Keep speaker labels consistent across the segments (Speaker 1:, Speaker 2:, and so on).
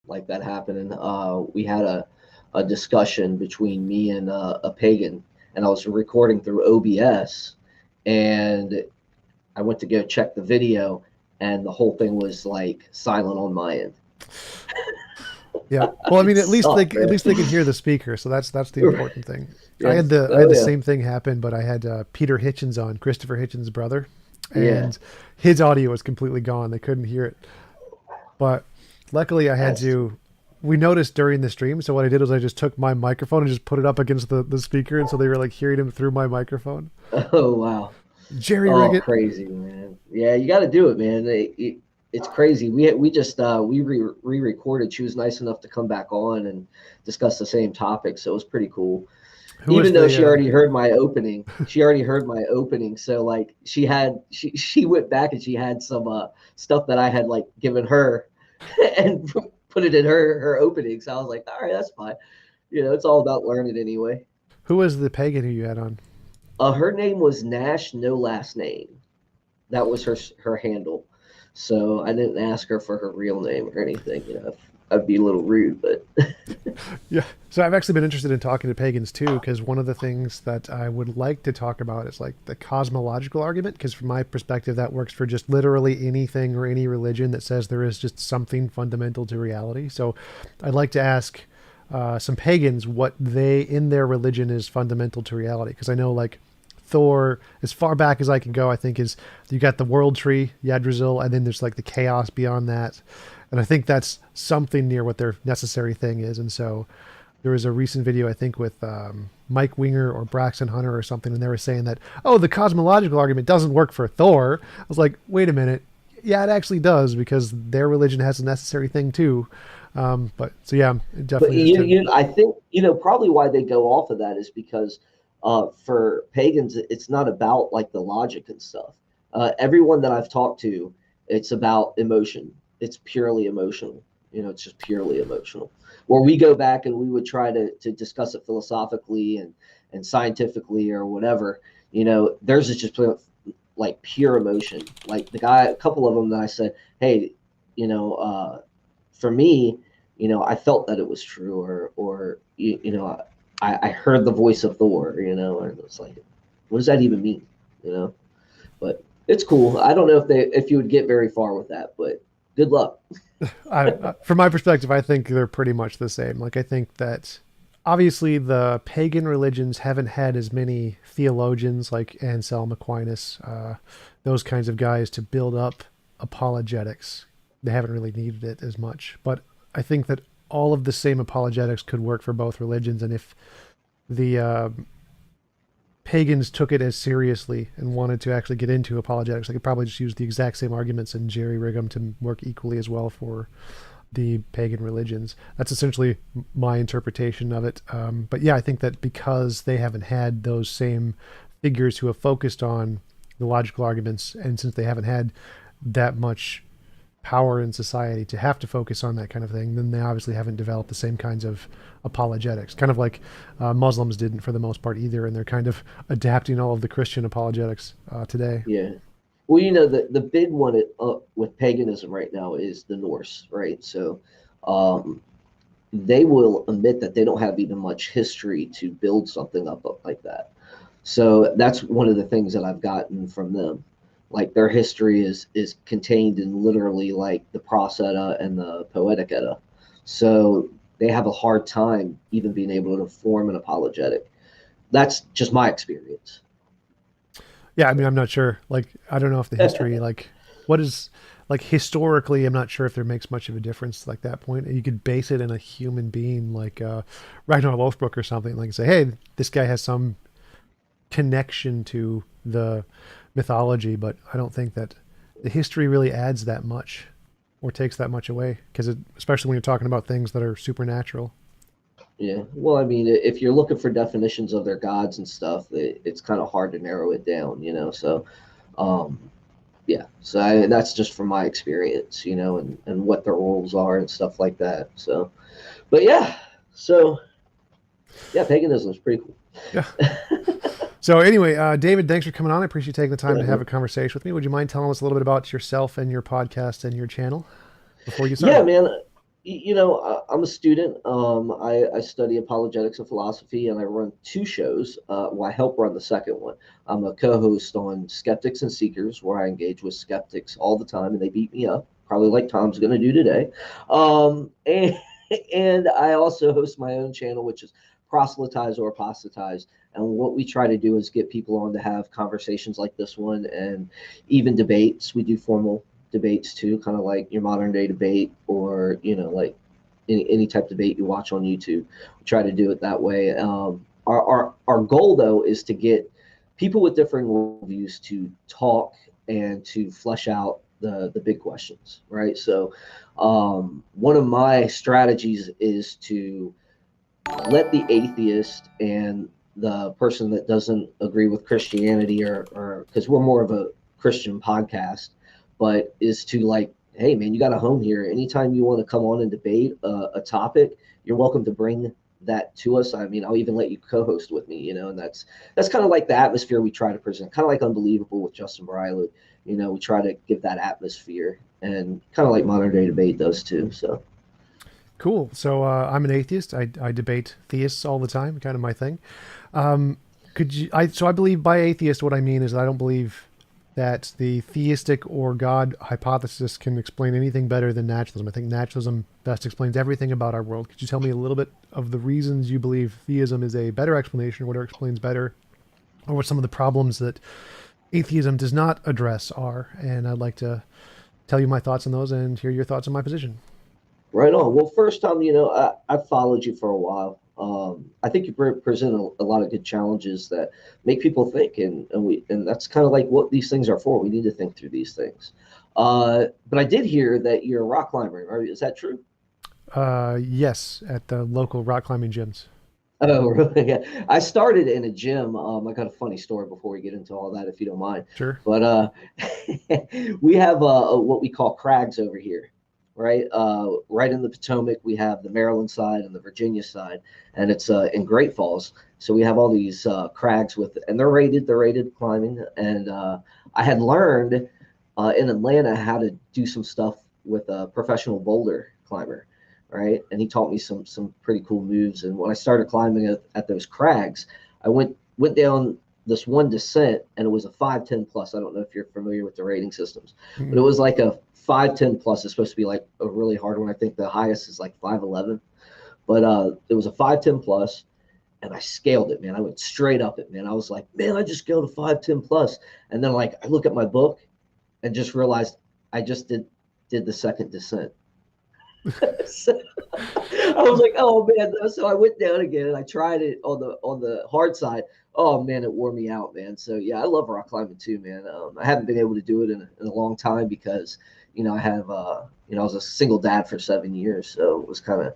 Speaker 1: like that happening. We had a discussion between me and a pagan, and I was recording through OBS, and I went to go check the video, and the whole thing was like silent on my end.
Speaker 2: Yeah. Well, I
Speaker 1: It
Speaker 2: mean,
Speaker 1: sucked,
Speaker 2: at
Speaker 1: man.
Speaker 2: least they can hear the speaker, so that's the important thing.
Speaker 1: Yes.
Speaker 2: I had
Speaker 1: Oh
Speaker 2: the
Speaker 1: yeah.
Speaker 2: same thing happen, but I had Peter Hitchens on, Christopher Hitchens' brother,
Speaker 1: Yeah.
Speaker 2: and his audio was completely gone. They couldn't hear it. But luckily, I had
Speaker 1: That's
Speaker 2: to. We noticed during the stream, so what I did was I just took my microphone and just put it up against the speaker, and so they were like hearing him through my microphone.
Speaker 1: oh wow.
Speaker 2: Jerry rig
Speaker 1: Oh,
Speaker 2: it.
Speaker 1: crazy, man. Yeah, you got to do it, man. It's crazy. We just we re-recorded. She was nice enough to come back on and discuss the same topic, so it was pretty cool.
Speaker 2: Who was
Speaker 1: Even though
Speaker 2: the?
Speaker 1: she already heard my opening, she already heard my opening. So like she went back and she had some stuff that I had like given her and put it in her opening. So I was like, all right, that's fine. It's all about learning anyway.
Speaker 2: Who was the pagan who you had on?
Speaker 1: Her name was Nash, no last name. That was her handle. So I didn't ask her for her real name or anything. I'd be a little rude, but
Speaker 2: Yeah. So I've actually been interested in talking to pagans too, because one of the things that I would like to talk about is like the cosmological argument, because from my perspective, that works for just literally anything or any religion that says there is just something fundamental to reality. So I'd like to ask some pagans what they, in their religion, is fundamental to reality, because I know like Thor, as far back as I can go, I think is you got the world tree, Yggdrasil, and then there's like the chaos beyond that. And I think that's something near what their necessary thing is. And so there was a recent video, I think, with Mike Winger or Braxton Hunter or something, and they were saying that, oh, the cosmological argument doesn't work for Thor. I was like, wait a minute. Yeah, it actually does, because their religion has a necessary thing too. But so, yeah, I'm
Speaker 1: but
Speaker 2: definitely interested.
Speaker 1: I think probably why they go off of that is because for pagans it's not about like the logic and stuff. Everyone that I've talked to, it's about emotion. It's purely emotional. It's just purely emotional. Where we go back and we would try to discuss it philosophically and scientifically or whatever. Theirs is just like pure emotion. Like a couple of them that I said, hey, for me, I felt that it was true, or I heard the voice of Thor, and it's like, what does that even mean, But it's cool. I don't know if you would get very far with that, but good luck.
Speaker 2: From my perspective, I think they're pretty much the same. Like, I think that obviously the pagan religions haven't had as many theologians like Anselm Aquinas, those kinds of guys to build up apologetics. They haven't really needed it as much. But I think that all of the same apologetics could work for both religions. And if the pagans took it as seriously and wanted to actually get into apologetics, they could probably just use the exact same arguments and jerry rig them to work equally as well for the pagan religions. That's essentially my interpretation of it. But yeah, I think that because they haven't had those same figures who have focused on the logical arguments, and since they haven't had that much power in society to have to focus on that kind of thing, then they obviously haven't developed the same kinds of apologetics, kind of like Muslims didn't for the most part either, and they're kind of adapting all of the Christian apologetics today.
Speaker 1: Yeah. Well, the big one with paganism right now is the Norse, right? So um, they will admit that they don't have even much history to build something up like that. So that's one of the things that I've gotten from them. Like their history is contained in literally like the Pros Edda and the Poetic Edda. So they have a hard time even being able to form an apologetic. That's just my experience.
Speaker 2: Yeah, I mean, I'm not sure. Like, I don't know if the history, like, what is, like, historically, I'm not sure if there makes much of a difference, like, that point. You could base it in a human being, like Ragnar Lothbrok or something, like, say, hey, this guy has some connection to the mythology, but I don't think that the history really adds that much or takes that much away, because especially when you're talking about things that are supernatural.
Speaker 1: Yeah. Well, I mean, if you're looking for definitions of their gods and stuff, it's kind of hard to narrow it down. So, um, yeah. So that's just from my experience, and what their roles are and stuff like that. So, but yeah. So, yeah, paganism is pretty
Speaker 2: Yeah.
Speaker 1: cool.
Speaker 2: So anyway, David, thanks for coming on. I appreciate you taking the time
Speaker 1: Yeah,
Speaker 2: to have a conversation with me. Would you mind telling us a little bit about yourself and your podcast and your channel before you
Speaker 1: yeah,
Speaker 2: start?
Speaker 1: man. I'm a student. I study apologetics and philosophy, and I run two shows. Well, I help run the second one. I'm a co-host on Skeptics and Seekers, where I engage with skeptics all the time, and they beat me up, probably like Tom's going to do today. And I also host my own channel, which is Proselytize or Apostatize. And what we try to do is get people on to have conversations like this one, and even debates. We do formal debates too, kind of like your modern day debate, or like any type of debate you watch on YouTube. We try to do it that way. Our goal though is to get people with different worldviews to talk and to flesh out the big questions, right? So one of my strategies is to let the atheist and the person that doesn't agree with Christianity, or because we're more of a Christian podcast, but is to like, hey man, you got a home here. Anytime you want to come on and debate a topic, you're welcome to bring that to us. I mean, I'll even let you co-host with me, and that's kind of like the atmosphere we try to present, kind of like Unbelievable with Justin Briley. We try to give that atmosphere, and kind of like modern day debate does too. So
Speaker 2: Cool. So I'm an atheist. I debate theists all the time, kind of my thing. Could you? So I believe by atheist, what I mean is I don't believe that the theistic or God hypothesis can explain anything better than naturalism. I think naturalism best explains everything about our world. Could you tell me a little bit of the reasons you believe theism is a better explanation, or what it explains better, or what some of the problems that atheism does not address are? And I'd like to tell you my thoughts on those and hear your thoughts on my position.
Speaker 1: right on. Well, first, Tom, I've followed you for a while. I think you present a lot of good challenges that make people think, and that's kind of like what these things are for. We need to think through these things. But I did hear that you're a rock climber. Right? Is that true?
Speaker 2: Yes, at the local rock climbing gyms.
Speaker 1: Oh, really? Yeah. I started in a gym. I got a funny story before we get into all that, if you don't mind.
Speaker 2: Sure.
Speaker 1: But we have what we call crags over here, right? Right in the Potomac, we have the Maryland side and the Virginia side, and it's in Great Falls. So we have all these crags and they're rated climbing. And I had learned in Atlanta how to do some stuff with a professional boulder climber, right? And he taught me some pretty cool moves. And when I started climbing at those crags, I went down this one descent, and it was a 510 plus. I don't know if you're familiar with the rating systems, but it
Speaker 2: Mm.
Speaker 1: was like a 510 plus. It's supposed to be like a really hard one. I think the highest is like 511, but it was a 510 plus, and I scaled it, man. I went straight up it, man. I was like, man, I just scaled a 510 plus. And then like I look at my book and just realized I just did the second descent. So I was like, oh man. So I went down again and I tried it on the hard side. Oh man, it wore me out, man. So yeah, I love rock climbing too, man. I haven't been able to do it in a long time because I have I was a single dad for 7 years, so it was kind of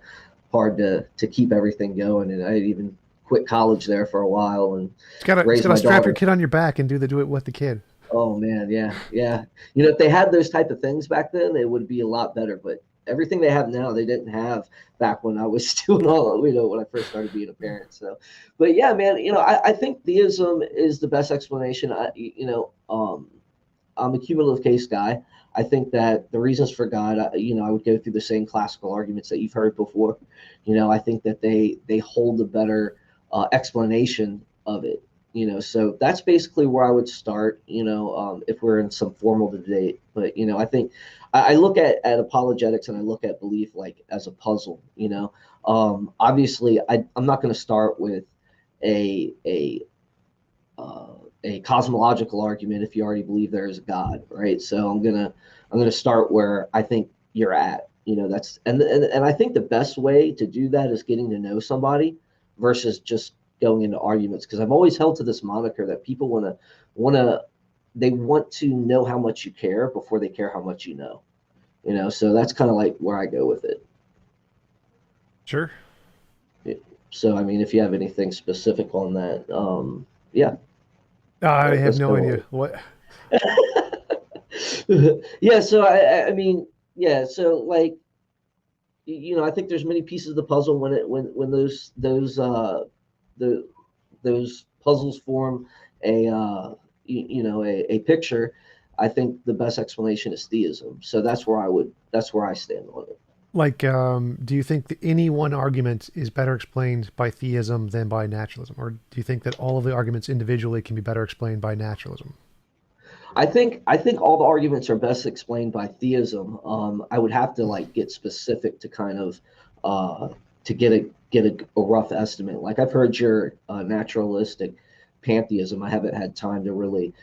Speaker 1: hard to keep everything going. And I even quit college there for a while and
Speaker 2: It's
Speaker 1: raised
Speaker 2: gotta
Speaker 1: my
Speaker 2: strap your
Speaker 1: daughter.
Speaker 2: kid on your back and do it with the kid.
Speaker 1: Oh man, yeah, yeah. If they had those type of things back then, it would be a lot better. But everything they have now, they didn't have back when I was doing all, when I first started being a parent. So, but yeah, man, I think theism is the best explanation. I'm a cumulative case guy. I think that the reasons for God, I would go through the same classical arguments that you've heard before. I think that they hold a better explanation of it. So that's basically where I would start. If we're in some formal debate, but I think I look at apologetics and I look at belief like as a puzzle. Obviously, I'm not going to start with a a a cosmological argument if you already believe there is a God, right? So I'm gonna start where I think you're at. That's and I think the best way to do that is getting to know somebody versus just going into arguments. Because I've always held to this moniker that people wanna they want to know how much you care before they care how much you know. So that's kind of like where I go with it.
Speaker 2: Sure.
Speaker 1: So I mean, if you have anything specific on that, yeah,
Speaker 2: I have
Speaker 1: let's
Speaker 2: no
Speaker 1: go.
Speaker 2: idea what.
Speaker 1: Yeah, so I mean, yeah, so like I think there's many pieces of the puzzle when the those puzzles form a picture. I think the best explanation is theism. So that's where I stand on it.
Speaker 2: Like, do you think that any one argument is better explained by theism than by naturalism, or do you think that all of the arguments individually can be better explained by naturalism?
Speaker 1: I think all the arguments are best explained by theism. I would have to like get specific to kind of uh, to get a rough estimate. Like I've heard your naturalistic pantheism. I haven't had time to really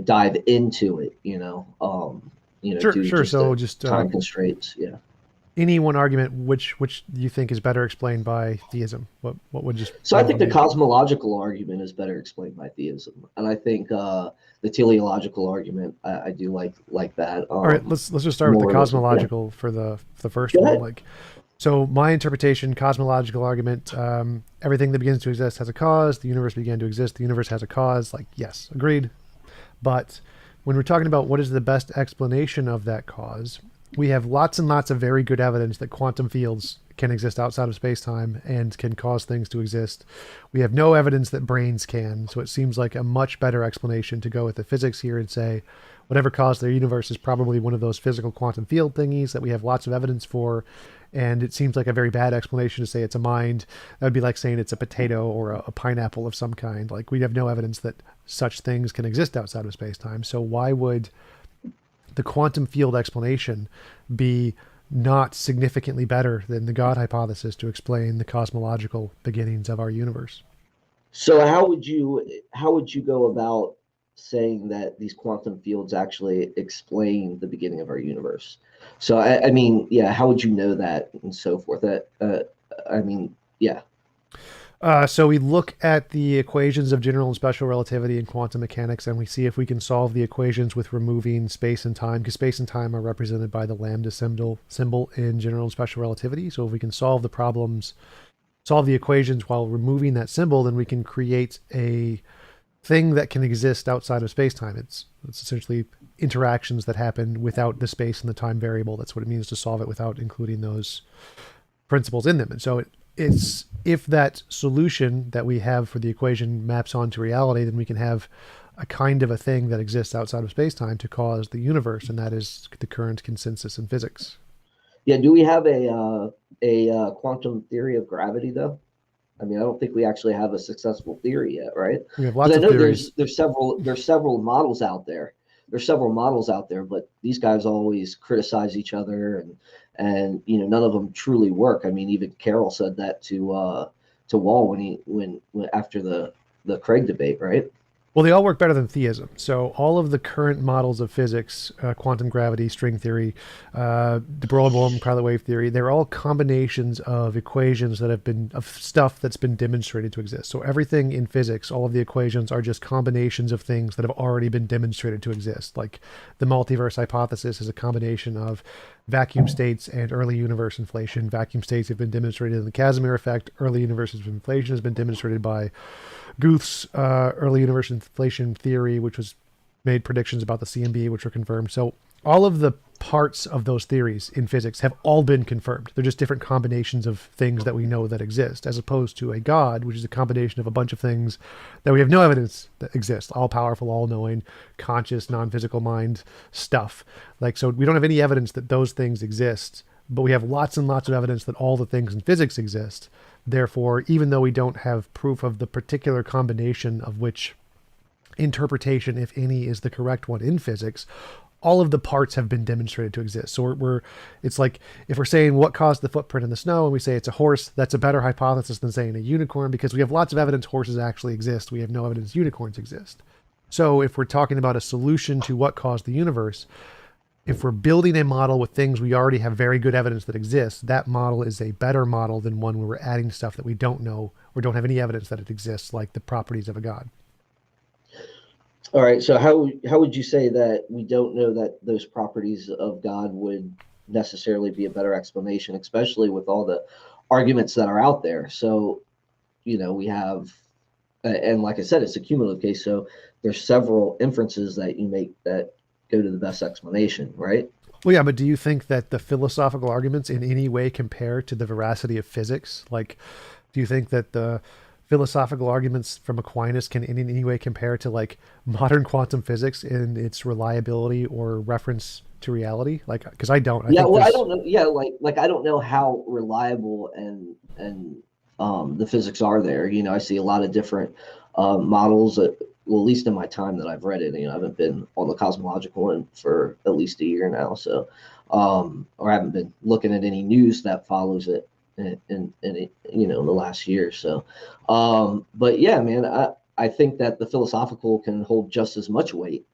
Speaker 1: dive into it.
Speaker 2: Sure,
Speaker 1: due to
Speaker 2: sure.
Speaker 1: just
Speaker 2: So
Speaker 1: the
Speaker 2: just
Speaker 1: time constraints. Yeah.
Speaker 2: any one argument, which do you think is better explained by theism? What would just
Speaker 1: So I
Speaker 2: one of
Speaker 1: think
Speaker 2: them
Speaker 1: the
Speaker 2: be?
Speaker 1: cosmological argument is better explained by theism, and I think the teleological argument I do like that
Speaker 2: All right, let's just start with the
Speaker 1: more. Yeah.
Speaker 2: cosmological for the first
Speaker 1: Go
Speaker 2: one.
Speaker 1: ahead.
Speaker 2: Like, so my interpretation, cosmological argument, everything that begins to exist has a cause. The universe began to exist. The universe has a cause. Like, yes, agreed. But when we're talking about what is the best explanation of that cause, we have lots and lots of very good evidence that quantum fields can exist outside of space-time and can cause things to exist. We have no evidence that brains can, so it seems like a much better explanation to go with the physics here and say whatever caused their universe is probably one of those physical quantum field thingies that we have lots of evidence for. And it seems like a very bad explanation to say it's a mind. That would be like saying it's a potato or a pineapple of some kind. Like, we have no evidence that such things can exist outside of space-time. So why would the quantum field explanation be not significantly better than the God hypothesis to explain the cosmological beginnings of our universe?
Speaker 1: So how would you go about saying that these quantum fields actually explain the beginning of our universe? So I mean, yeah, how would you know that and so forth? I mean, yeah.
Speaker 2: So we look at the equations of general and special relativity in quantum mechanics, and we see if we can solve the equations with removing space and time, because space and time are represented by the lambda symbol in general and special relativity. So if we can solve the problems, solve the equations while removing that symbol, then we can create a thing that can exist outside of space-time. It's essentially interactions that happen without the space and the time variable. That's what it means to solve it without including those principles in them. And so it's if that solution that we have for the equation maps onto reality, then we can have a kind of a thing that exists outside of space-time to cause the universe, and that is the current consensus in physics.
Speaker 1: Yeah, do we have a quantum theory of gravity though? I mean, I don't think we actually have a successful theory yet, right?
Speaker 2: We have
Speaker 1: Because
Speaker 2: lots
Speaker 1: I
Speaker 2: of
Speaker 1: know
Speaker 2: theories.
Speaker 1: there's several models out there. There's several models out there, but these guys always criticize each other, and none of them truly work. I mean, even Carroll said that to Wall when after the Craig debate, right?
Speaker 2: Well, they all work better than theism. So all of the current models of physics, quantum gravity, string theory, de Broglie pilot wave theory, they're all combinations of equations that have been of stuff that's been demonstrated to exist. So everything in physics, all of the equations are just combinations of things that have already been demonstrated to exist. Like the multiverse hypothesis is a combination of vacuum states and early universe inflation. Vacuum states have been demonstrated in the Casimir effect. Early universe inflation has been demonstrated by Guth's early universe inflation theory, which was made predictions about the CMB, which were confirmed. So all of the parts of those theories in physics have all been confirmed. They're just different combinations of things that we know that exist, as opposed to a God, which is a combination of a bunch of things that we have no evidence that exist, all powerful, all knowing, conscious, non-physical mind stuff. Like, so we don't have any evidence that those things exist, but we have lots and lots of evidence that all the things in physics exist. Therefore, even though we don't have proof of the particular combination of which interpretation, if any, is the correct one in physics, all of the parts have been demonstrated to exist. So it's like if we're saying what caused the footprint in the snow and we say it's a horse, that's a better hypothesis than saying a unicorn, because we have lots of evidence horses actually exist. We have no evidence unicorns exist. So if we're talking about a solution to what caused the universe, if we're building a model with things we already have very good evidence that exists, that model is a better model than one where we're adding stuff that we don't know or don't have any evidence that it exists, like the properties of a god.
Speaker 1: All right. So how would you say that we don't know that those properties of God would necessarily be a better explanation, especially with all the arguments that are out there? So we have, and like I said, it's a cumulative case. So there's several inferences that you make that go to the best explanation, right?
Speaker 2: Well, yeah, but do you think that the philosophical arguments in any way compare to the veracity of physics? Like, do you think that the philosophical arguments from Aquinas can in any way compare to like modern quantum physics in its reliability or reference to reality? Like, because I don't. I
Speaker 1: Yeah,
Speaker 2: think
Speaker 1: well, I
Speaker 2: there's.
Speaker 1: don't know. Yeah, like I don't know how reliable and the physics are there. I see a lot of different models. Well, at least in my time that I've read it, I haven't been on the cosmological one for at least a year now. So, or I haven't been looking at any news that follows it in the last year. So, but yeah, man, I think that the philosophical can hold just as much weight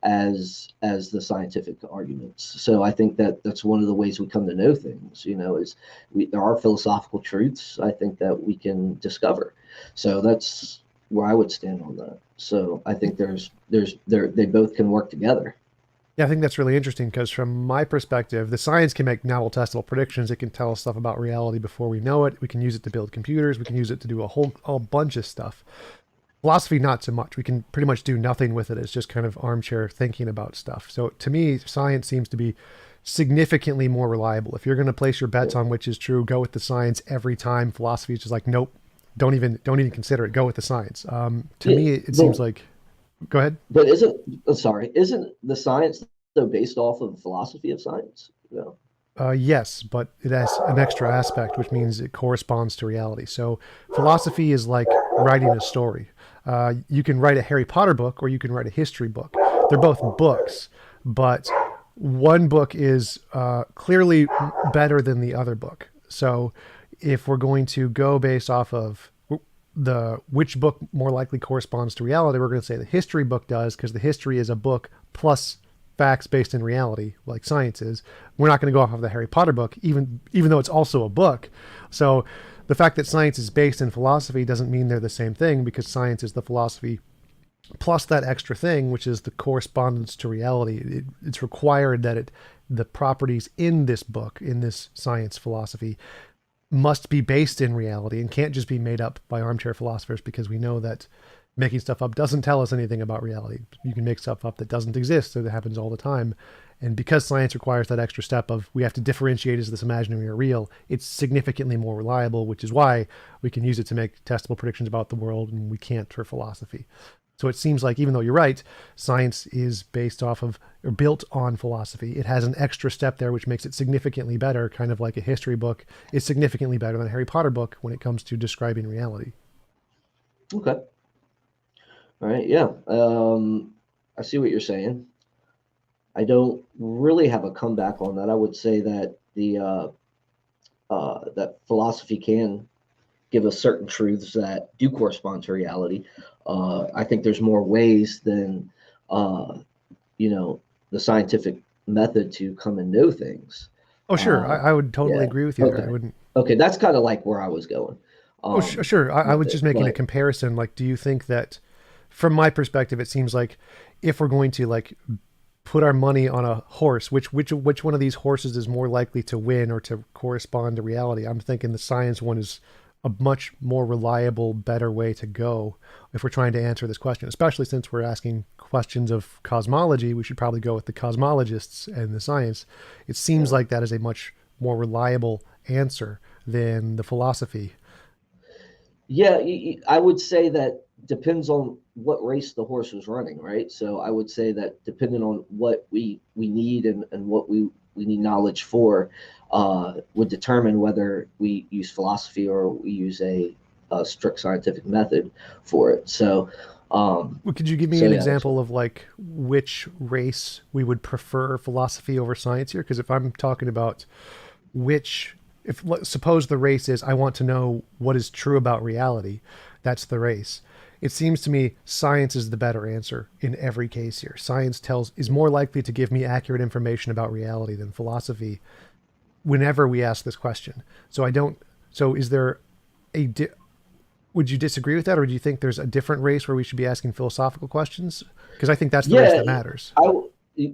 Speaker 1: as the scientific arguments. So I think that that's one of the ways we come to know things. Is there are philosophical truths I think that we can discover. So that's where I would stand on that. So I think they both can work together.
Speaker 2: Yeah, I think that's really interesting because from my perspective, the science can make novel testable predictions. It can tell us stuff about reality before we know it. We can use it to build computers. We can use it to do a bunch of stuff. Philosophy, not so much. We can pretty much do nothing with it. It's just kind of armchair thinking about stuff. So to me, science seems to be significantly more reliable. If you're going to place your bets on which is true, go with the science every time. Philosophy is just like, nope, don't even consider it. Go with the science. To
Speaker 1: Yeah,
Speaker 2: me, it seems
Speaker 1: but
Speaker 2: like. Go ahead.
Speaker 1: but isn't the science though based off of philosophy of science?
Speaker 2: Yes, but it has an extra aspect, which means it corresponds to reality. So philosophy is like writing a story. You can write a Harry Potter book or you can write a history book. They're both books, but one book is clearly better than the other book. So if we're going to go based off of the which book more likely corresponds to reality, we're going to say the history book does because the history is a book plus facts based in reality, like science is. We're not going to go off of the Harry Potter book, even though it's also a book. So the fact that science is based in philosophy doesn't mean they're the same thing because science is the philosophy plus that extra thing, which is the correspondence to reality. It's required that the properties in this book, in this science philosophy, must be based in reality and can't just be made up by armchair philosophers because we know that making stuff up doesn't tell us anything about reality. You can make stuff up that doesn't exist, so that happens all the time. And because science requires that extra step of we have to differentiate is this imaginary or real, it's significantly more reliable, which is why we can use it to make testable predictions about the world and we can't for philosophy. So it seems like even though you're right, science is based off of or built on philosophy. It has an extra step there which makes it significantly better, kind of like a history book is significantly better than a Harry Potter book when it comes to describing reality.
Speaker 1: Okay. All right. Yeah. I see what you're saying. I don't really have a comeback on that. I would say that that philosophy can give us certain truths that do correspond to reality. I think there's more ways than uh, the scientific method to come and know things.
Speaker 2: Oh, sure.
Speaker 1: Uh,
Speaker 2: I would totally
Speaker 1: yeah.
Speaker 2: agree with you there. I
Speaker 1: Okay.
Speaker 2: wouldn't.
Speaker 1: Okay. That's kind of like where I was going
Speaker 2: Oh, sure. I
Speaker 1: with
Speaker 2: was
Speaker 1: it.
Speaker 2: just making a
Speaker 1: But
Speaker 2: comparison. Like, do you think that, from my perspective, it seems like if we're going to like put our money on a horse, which one of these horses is more likely to win or to correspond to reality? I'm thinking the science one is a much more reliable, better way to go if we're trying to answer this question. Especially since we're asking questions of cosmology, we should probably go with the cosmologists and the science. It seems
Speaker 1: yeah.
Speaker 2: like that is a much more reliable answer than the philosophy.
Speaker 1: Yeah, I would say that depends on what race the horse was running, right? So I would say that depending on what we need and what we need knowledge for, would determine whether we use philosophy or we use a strict scientific method for it.
Speaker 2: Well, could you give me
Speaker 1: So
Speaker 2: an
Speaker 1: yeah, that's
Speaker 2: example of like which race we would prefer philosophy over science here? Because if I'm talking about which, if suppose the race is I want to know what is true about reality, that's the race. It seems to me science is the better answer in every case here. Science tells is more likely to give me accurate information about reality than philosophy whenever we ask this question. So I don't. So is there a would you disagree with that, or do you think there's a different race where we should be asking philosophical questions? Because I think that's the race
Speaker 1: yeah.
Speaker 2: that matters.
Speaker 1: I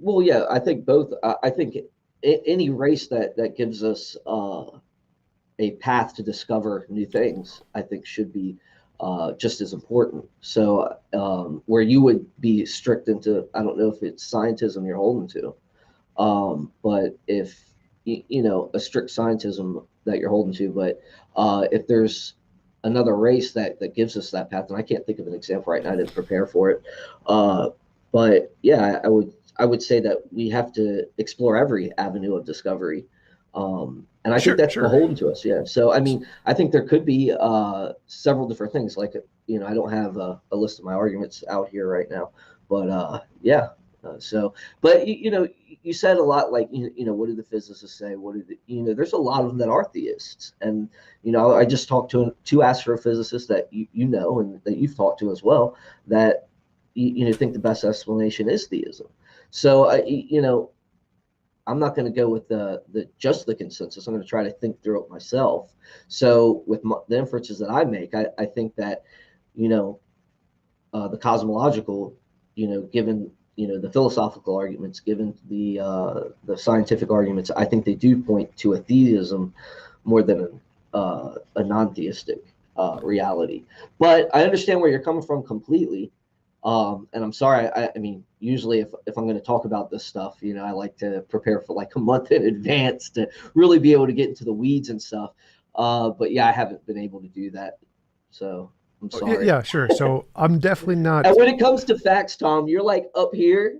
Speaker 1: well, yeah. I think both. I think any race that gives us a path to discover new things, I think should be just as important. So where you would be strict into, I don't know if it's scientism you're holding to, but if a strict scientism that you're holding to, but if there's another race that gives us that path, and I can't think of an example right now, I didn't prepare for it. Uh, but yeah, I would I would say that we have to explore every avenue of discovery. And I think
Speaker 2: Sure,
Speaker 1: that's
Speaker 2: sure.
Speaker 1: beholden to us. Yeah. So, I mean, I think there could be several different things. Like, I don't have a list of my arguments out here right now, but yeah. So, but you said a lot. Like, what do the physicists say? What do there's a lot of them that are theists, and I just talked to two astrophysicists that you know and that you've talked to as well that think the best explanation is theism. So, I'm not going to go with just the consensus. I'm going to try to think through it myself. So with the inferences that I make, I think that the cosmological, given the philosophical arguments, given the scientific arguments, I think they do point to a theism more than a non-theistic reality. But I understand where you're coming from completely. And I'm sorry. I mean, usually if I'm going to talk about this stuff, I like to prepare for like a month in advance to really be able to get into the weeds and stuff. But yeah, I haven't been able to do that. So I'm
Speaker 2: Oh, yeah,
Speaker 1: sorry.
Speaker 2: yeah, sure. So I'm definitely
Speaker 1: And
Speaker 2: not.
Speaker 1: when it comes to facts, Tom, you're like up here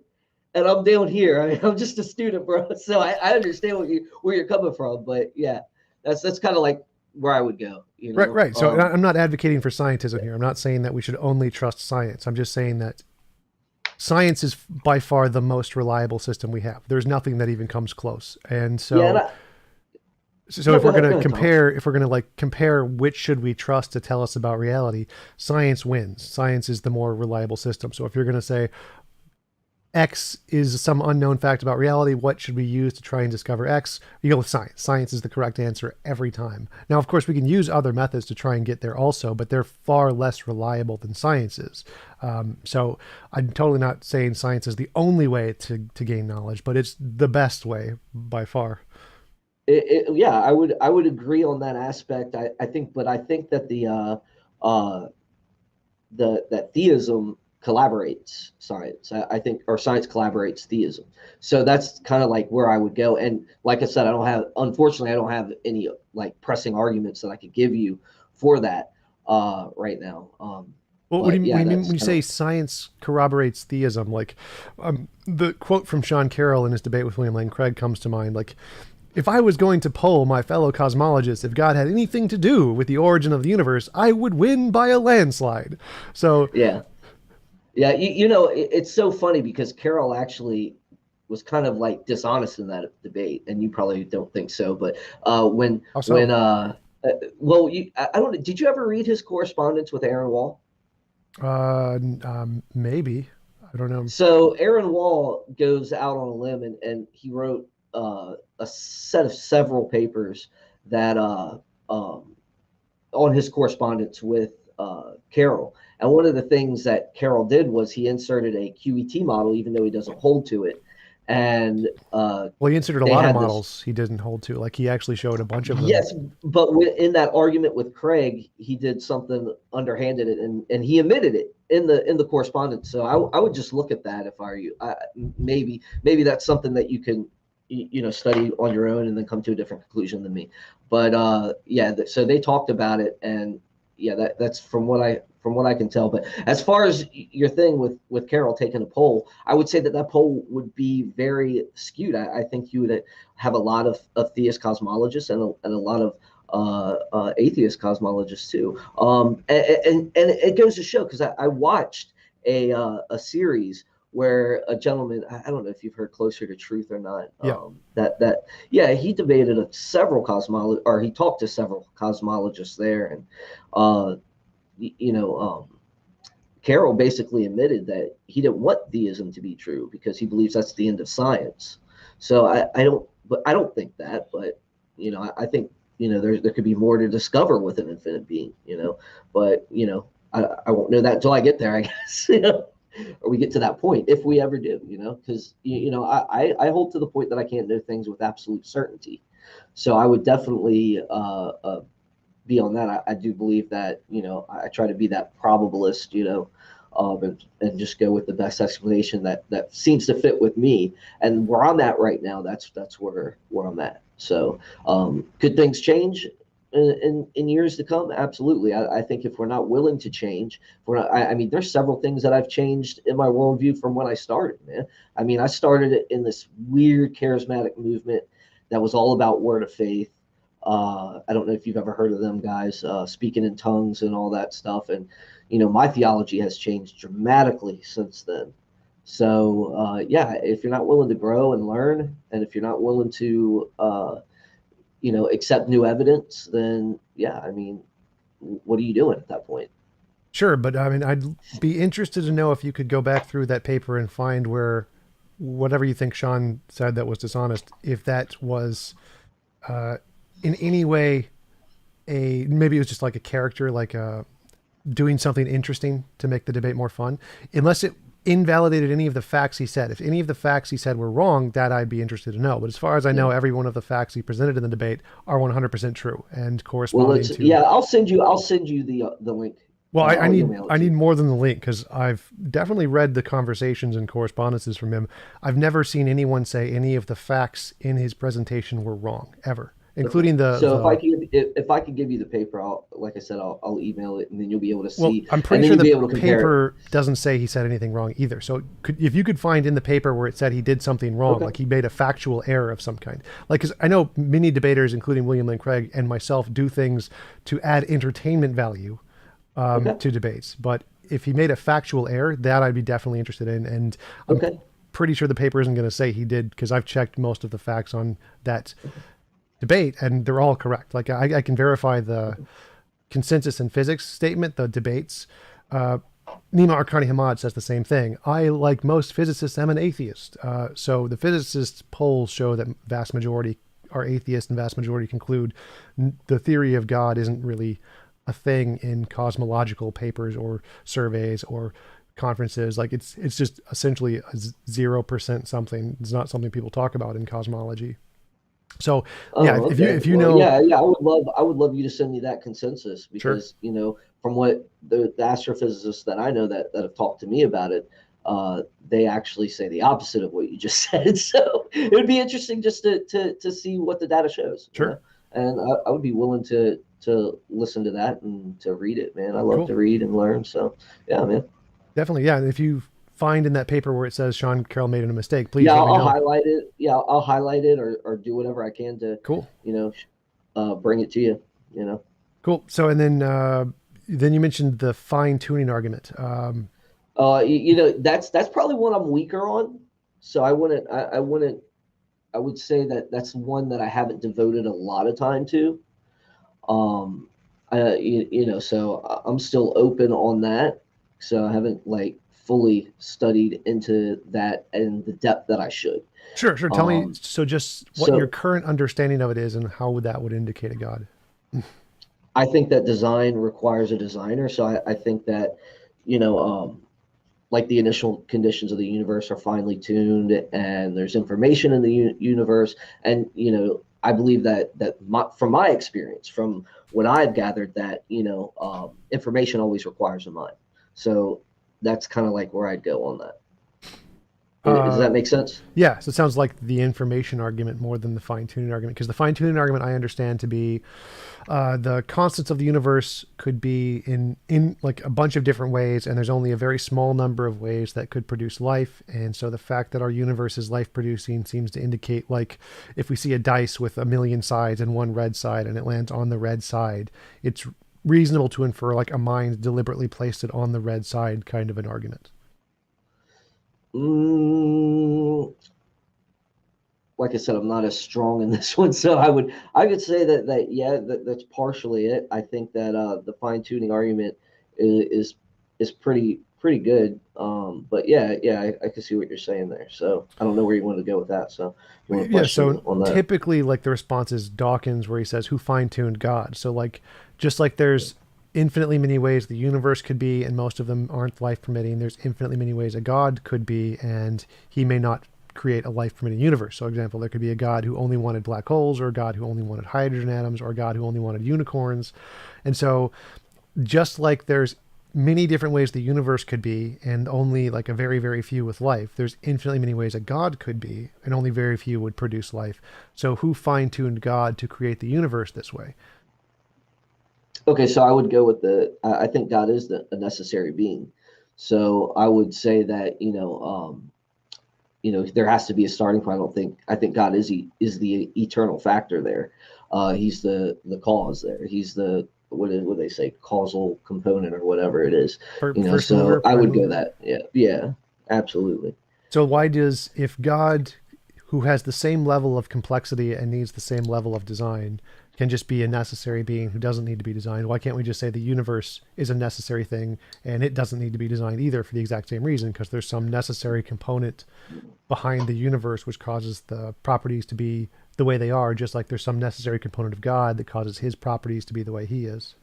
Speaker 1: and I'm down here. I mean, I'm just a student, bro. So I understand where you're coming from. But yeah, that's kind of like where I would go,
Speaker 2: Right, right. So I'm not advocating for scientism here. I'm not saying that we should only trust science. I'm just saying that science is by far the most reliable system we have. There's nothing that even comes close. And
Speaker 1: yeah. And
Speaker 2: so so
Speaker 1: no,
Speaker 2: if we're going
Speaker 1: go
Speaker 2: to
Speaker 1: ahead, Tom.
Speaker 2: compare, if we're going to like compare which should we trust to tell us about reality, science wins. Science is the more reliable system. So if you're going to say X is some unknown fact about reality, what should we use to try and discover X? You go with science. Science is the correct answer every time. Now, of course, we can use other methods to try and get there also, but they're far less reliable than science is. So I'm totally not saying science is the only way to gain knowledge, but it's the best way by far.
Speaker 1: Yeah, I would agree on that aspect. I think, but I think that uh, that theism collaborates science. I think, or science collaborates theism. So that's kind of like where I would go. And like I said, unfortunately, I don't have any like pressing arguments that I could give you for that right now.
Speaker 2: Well,
Speaker 1: But
Speaker 2: what do
Speaker 1: yeah,
Speaker 2: you mean
Speaker 1: that's
Speaker 2: when you
Speaker 1: kind
Speaker 2: say
Speaker 1: of
Speaker 2: science corroborates theism? Like, the quote from Sean Carroll in his debate with William Lane Craig comes to mind. Like, if I was going to poll my fellow cosmologists if God had anything to do with the origin of the universe, I would win by a landslide. So,
Speaker 1: yeah. Yeah, it's so funny because Carroll actually was kind of like dishonest in that debate, and you probably don't think so. But
Speaker 2: how
Speaker 1: when
Speaker 2: so?
Speaker 1: well, I don't. Did you ever read his correspondence with Aaron Wall?
Speaker 2: Maybe. I don't know.
Speaker 1: So Aaron Wall goes out on a limb and he wrote a set of several papers that on his correspondence with Carroll. And one of the things that Carroll did was he inserted a QET model, even though he doesn't hold to it. And
Speaker 2: Well, he inserted a
Speaker 1: they
Speaker 2: lot of
Speaker 1: had this,
Speaker 2: models he didn't hold to. Like, he actually showed a bunch of them.
Speaker 1: yes, but in that argument with Craig, he did something underhanded, and he admitted it in the correspondence. So I would just look at that if I were you. Maybe that's something that you can study on your own and then come to a different conclusion than me. But yeah, so they talked about it, and yeah, that's from what I can tell. But as far as your thing with Carroll taking a poll, I would say that poll would be very skewed. I think you would have a lot of theist cosmologists and a lot of atheist cosmologists too. And it goes to show because I watched a series where a gentleman, I don't know if you've heard Closer to Truth or not,
Speaker 2: Yeah.
Speaker 1: that yeah, he debated several cosmologists, or he talked to several cosmologists there, and uh, you know, Carroll basically admitted that he didn't want theism to be true because he believes that's the end of science. So I don't think that, but I think there could be more to discover with an infinite being, but I won't know that until I get there, I guess, or we get to that point if we ever do, because I hold to the point that I can't know things with absolute certainty. So I would definitely be on that. I do believe that I try to be that probabilist, and just go with the best explanation that seems to fit with me. And where I'm at right now, that's where I'm at. So could things change? in years to come, absolutely. I think if we're not willing to change, if we're not, I mean, there's several things that I've changed in my worldview from when I started, man. I mean, I started it in this weird charismatic movement that was all about word of faith. I don't know if you've ever heard of them guys, speaking in tongues and all that stuff. And, my theology has changed dramatically since then. So, yeah, if you're not willing to grow and learn, and if you're not willing to, accept new evidence, then yeah, I mean, what are you doing at that point?
Speaker 2: Sure, but I mean, I'd be interested to know if you could go back through that paper and find where whatever you think Sean said that was dishonest, if that was uh, in any way maybe it was just like a character, like doing something interesting to make the debate more fun, unless it invalidated any of the facts he said. If any of the facts he said were wrong, that I'd be interested to know. But as far as I know,
Speaker 1: Yeah.
Speaker 2: every one of the facts he presented in the debate are 100% true and
Speaker 1: Well,
Speaker 2: corresponding to.
Speaker 1: yeah, I'll send you the link.
Speaker 2: Well, I
Speaker 1: I'll
Speaker 2: need
Speaker 1: email it
Speaker 2: I
Speaker 1: to
Speaker 2: need
Speaker 1: you.
Speaker 2: more than the link because I've definitely read the conversations and correspondences from him. I've never seen anyone say any of the facts in his presentation were wrong ever,
Speaker 1: Okay.
Speaker 2: including the
Speaker 1: So
Speaker 2: the.
Speaker 1: if I could give you the paper, like I said, I'll email it, and then you'll be able to
Speaker 2: Well,
Speaker 1: see,
Speaker 2: I'm
Speaker 1: and
Speaker 2: pretty
Speaker 1: then
Speaker 2: sure
Speaker 1: you'll
Speaker 2: the
Speaker 1: be able to compare it.
Speaker 2: paper doesn't say he said anything wrong either. So if you could find in the paper where it said he did something wrong,
Speaker 1: Okay.
Speaker 2: like he made a factual error of some kind, like because I know many debaters, including William Lane Craig and myself, do things to add entertainment value
Speaker 1: Okay.
Speaker 2: to debates. But if he made a factual error, that I'd be definitely interested in. And I'm
Speaker 1: Okay.
Speaker 2: pretty sure the paper isn't going to say he did because I've checked most of the facts on that debate and they're all correct. Like I can verify the consensus in physics statement, the debates. Nima Arkani Hamad says the same thing. I, like most physicists, am an atheist. So the physicists' polls show that vast majority are atheists and vast majority conclude the theory of God isn't really a thing in cosmological papers or surveys or conferences. Like it's just essentially a 0% something. It's not something people talk about in cosmology. So yeah,
Speaker 1: Oh,
Speaker 2: if you
Speaker 1: okay.
Speaker 2: if you
Speaker 1: Well,
Speaker 2: know,
Speaker 1: yeah, yeah. I would love you to send me that consensus
Speaker 2: sure,
Speaker 1: because from what the astrophysicists that I know that have talked to me about it, they actually say the opposite of what you just said. So it would be interesting just to see what the data shows,
Speaker 2: sure,
Speaker 1: and I would be willing to listen to that and to read it, man. I love
Speaker 2: cool.
Speaker 1: to read and learn. So yeah, man.
Speaker 2: Definitely, yeah. And if you find in that paper where it says Sean Carroll made a mistake, please
Speaker 1: Yeah,
Speaker 2: let me
Speaker 1: I'll
Speaker 2: know.
Speaker 1: highlight it. Yeah, I'll highlight it or do whatever I can to,
Speaker 2: Cool,
Speaker 1: you know, bring it to you. You know.
Speaker 2: cool. So and then you mentioned the fine tuning argument.
Speaker 1: That's probably one I'm weaker on. So I would say that that's one that I haven't devoted a lot of time to. Um, so I'm still open on that. So I haven't like fully studied into that in the depth that I should.
Speaker 2: Sure, sure. Tell me.
Speaker 1: Um,
Speaker 2: So just what your
Speaker 1: so
Speaker 2: current understanding of it is, and how would that would indicate a god.
Speaker 1: I think that design requires a designer. So I think that, you know, like the initial conditions of the universe are finely tuned and there's information in the universe, and I believe from my experience, from what I've gathered, that information always requires a mind. So that's kind of like where I'd go on that. Does
Speaker 2: Uh,
Speaker 1: that make sense?
Speaker 2: Yeah, so it sounds like the information argument more than the fine tuning argument, because the fine tuning argument I understand to be the constants of the universe could be in like a bunch of different ways, and there's only a very small number of ways that could produce life. And so the fact that our universe is life producing seems to indicate, like, if we see a dice with a million sides and one red side and it lands on the red side, it's reasonable to infer like a mind deliberately placed it on the red side, kind of an argument.
Speaker 1: Mm, like I said, I'm not as strong in this one, so I could say that yeah, that's partially it. I think that the fine tuning argument is pretty good. But yeah, I can see what you're saying there. So I don't know where you want to go with that. So you want to
Speaker 2: Yeah,
Speaker 1: question
Speaker 2: so
Speaker 1: on that?
Speaker 2: typically, like, the response is Dawkins, where he says, "Who fine-tuned God?" So, like, just like there's infinitely many ways the universe could be, and most of them aren't life permitting. There's infinitely many ways a God could be, and he may not create a life permitting universe. So, example, there could be a God who only wanted black holes, or a God who only wanted hydrogen atoms, or a God who only wanted unicorns. And so, just like there's many different ways the universe could be and only like a very very few with life, there's infinitely many ways a god could be and only very few would produce life. So who fine-tuned God to create the universe this way?
Speaker 1: Okay, so I would go with I think God is a necessary being. So I would say that, there has to be a starting point. I think God is the eternal factor there. He's the cause there. He's the what they say, causal component or whatever it is.
Speaker 2: First mover,
Speaker 1: So I
Speaker 2: prime
Speaker 1: would go
Speaker 2: mover.
Speaker 1: that. Yeah, yeah, absolutely.
Speaker 2: So why does, if God, who has the same level of complexity and needs the same level of design, can just be a necessary being who doesn't need to be designed, why can't we just say the universe is a necessary thing and it doesn't need to be designed either for the exact same reason? Because there's some necessary component behind the universe which causes the properties to be the way they are, just like there's some necessary component of God that causes his properties to be the way he is.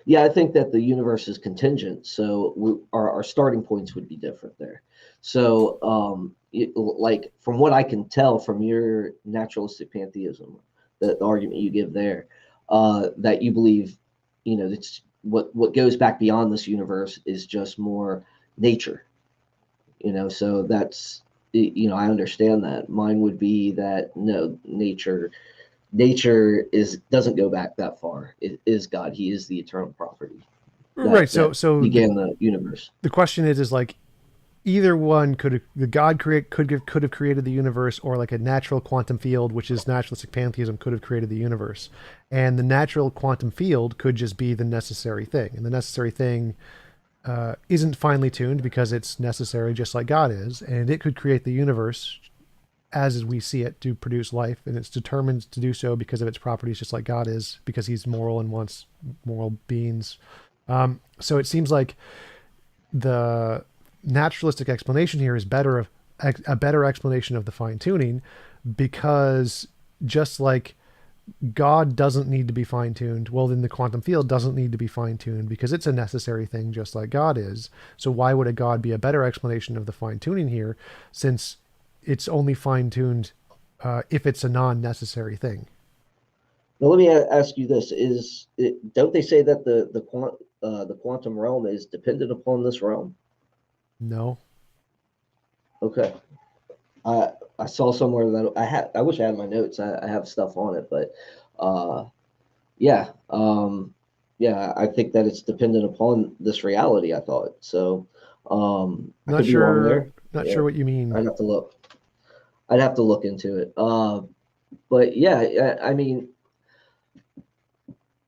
Speaker 1: Yeah, I think that the universe is contingent, so our starting points would be different there. So, like from what I can tell from your naturalistic pantheism, the argument you give there, that you believe, it's what goes back beyond this universe is just more nature. So that's, I understand that. Mine would be that no, nature is doesn't go back that far. It is God. He is the eternal property
Speaker 2: Right. So
Speaker 1: that
Speaker 2: so
Speaker 1: began the universe.
Speaker 2: the question is like either one could have, the God create could have created the universe, or like a natural quantum field, which is naturalistic pantheism, could have created the universe, and the natural quantum field could just be the necessary thing, and the necessary thing isn't finely tuned because it's necessary, just like God is, and it could create the universe as we see it to produce life, and it's determined to do so because of its properties, just like God is, because He's moral and wants moral beings. So it seems like the naturalistic explanation here is a better explanation of the fine tuning, because just like God doesn't need to be fine tuned, well, then the quantum field doesn't need to be fine tuned because it's a necessary thing, just like God is. So why would a God be a better explanation of the fine tuning here, since it's only fine tuned if it's a non necessary thing?
Speaker 1: Now, let me ask you this: don't they say that the quantum realm is dependent upon this realm?
Speaker 2: No.
Speaker 1: Okay. I I saw somewhere that I wish I had my notes. I have stuff on it, but uh, yeah, yeah, I think that it's dependent upon this reality. I thought so. I
Speaker 2: Not
Speaker 1: could be wrong
Speaker 2: sure.
Speaker 1: there.
Speaker 2: Not
Speaker 1: Yeah,
Speaker 2: sure what you mean.
Speaker 1: I'd have to look. I'd have to look into it. But yeah, I mean,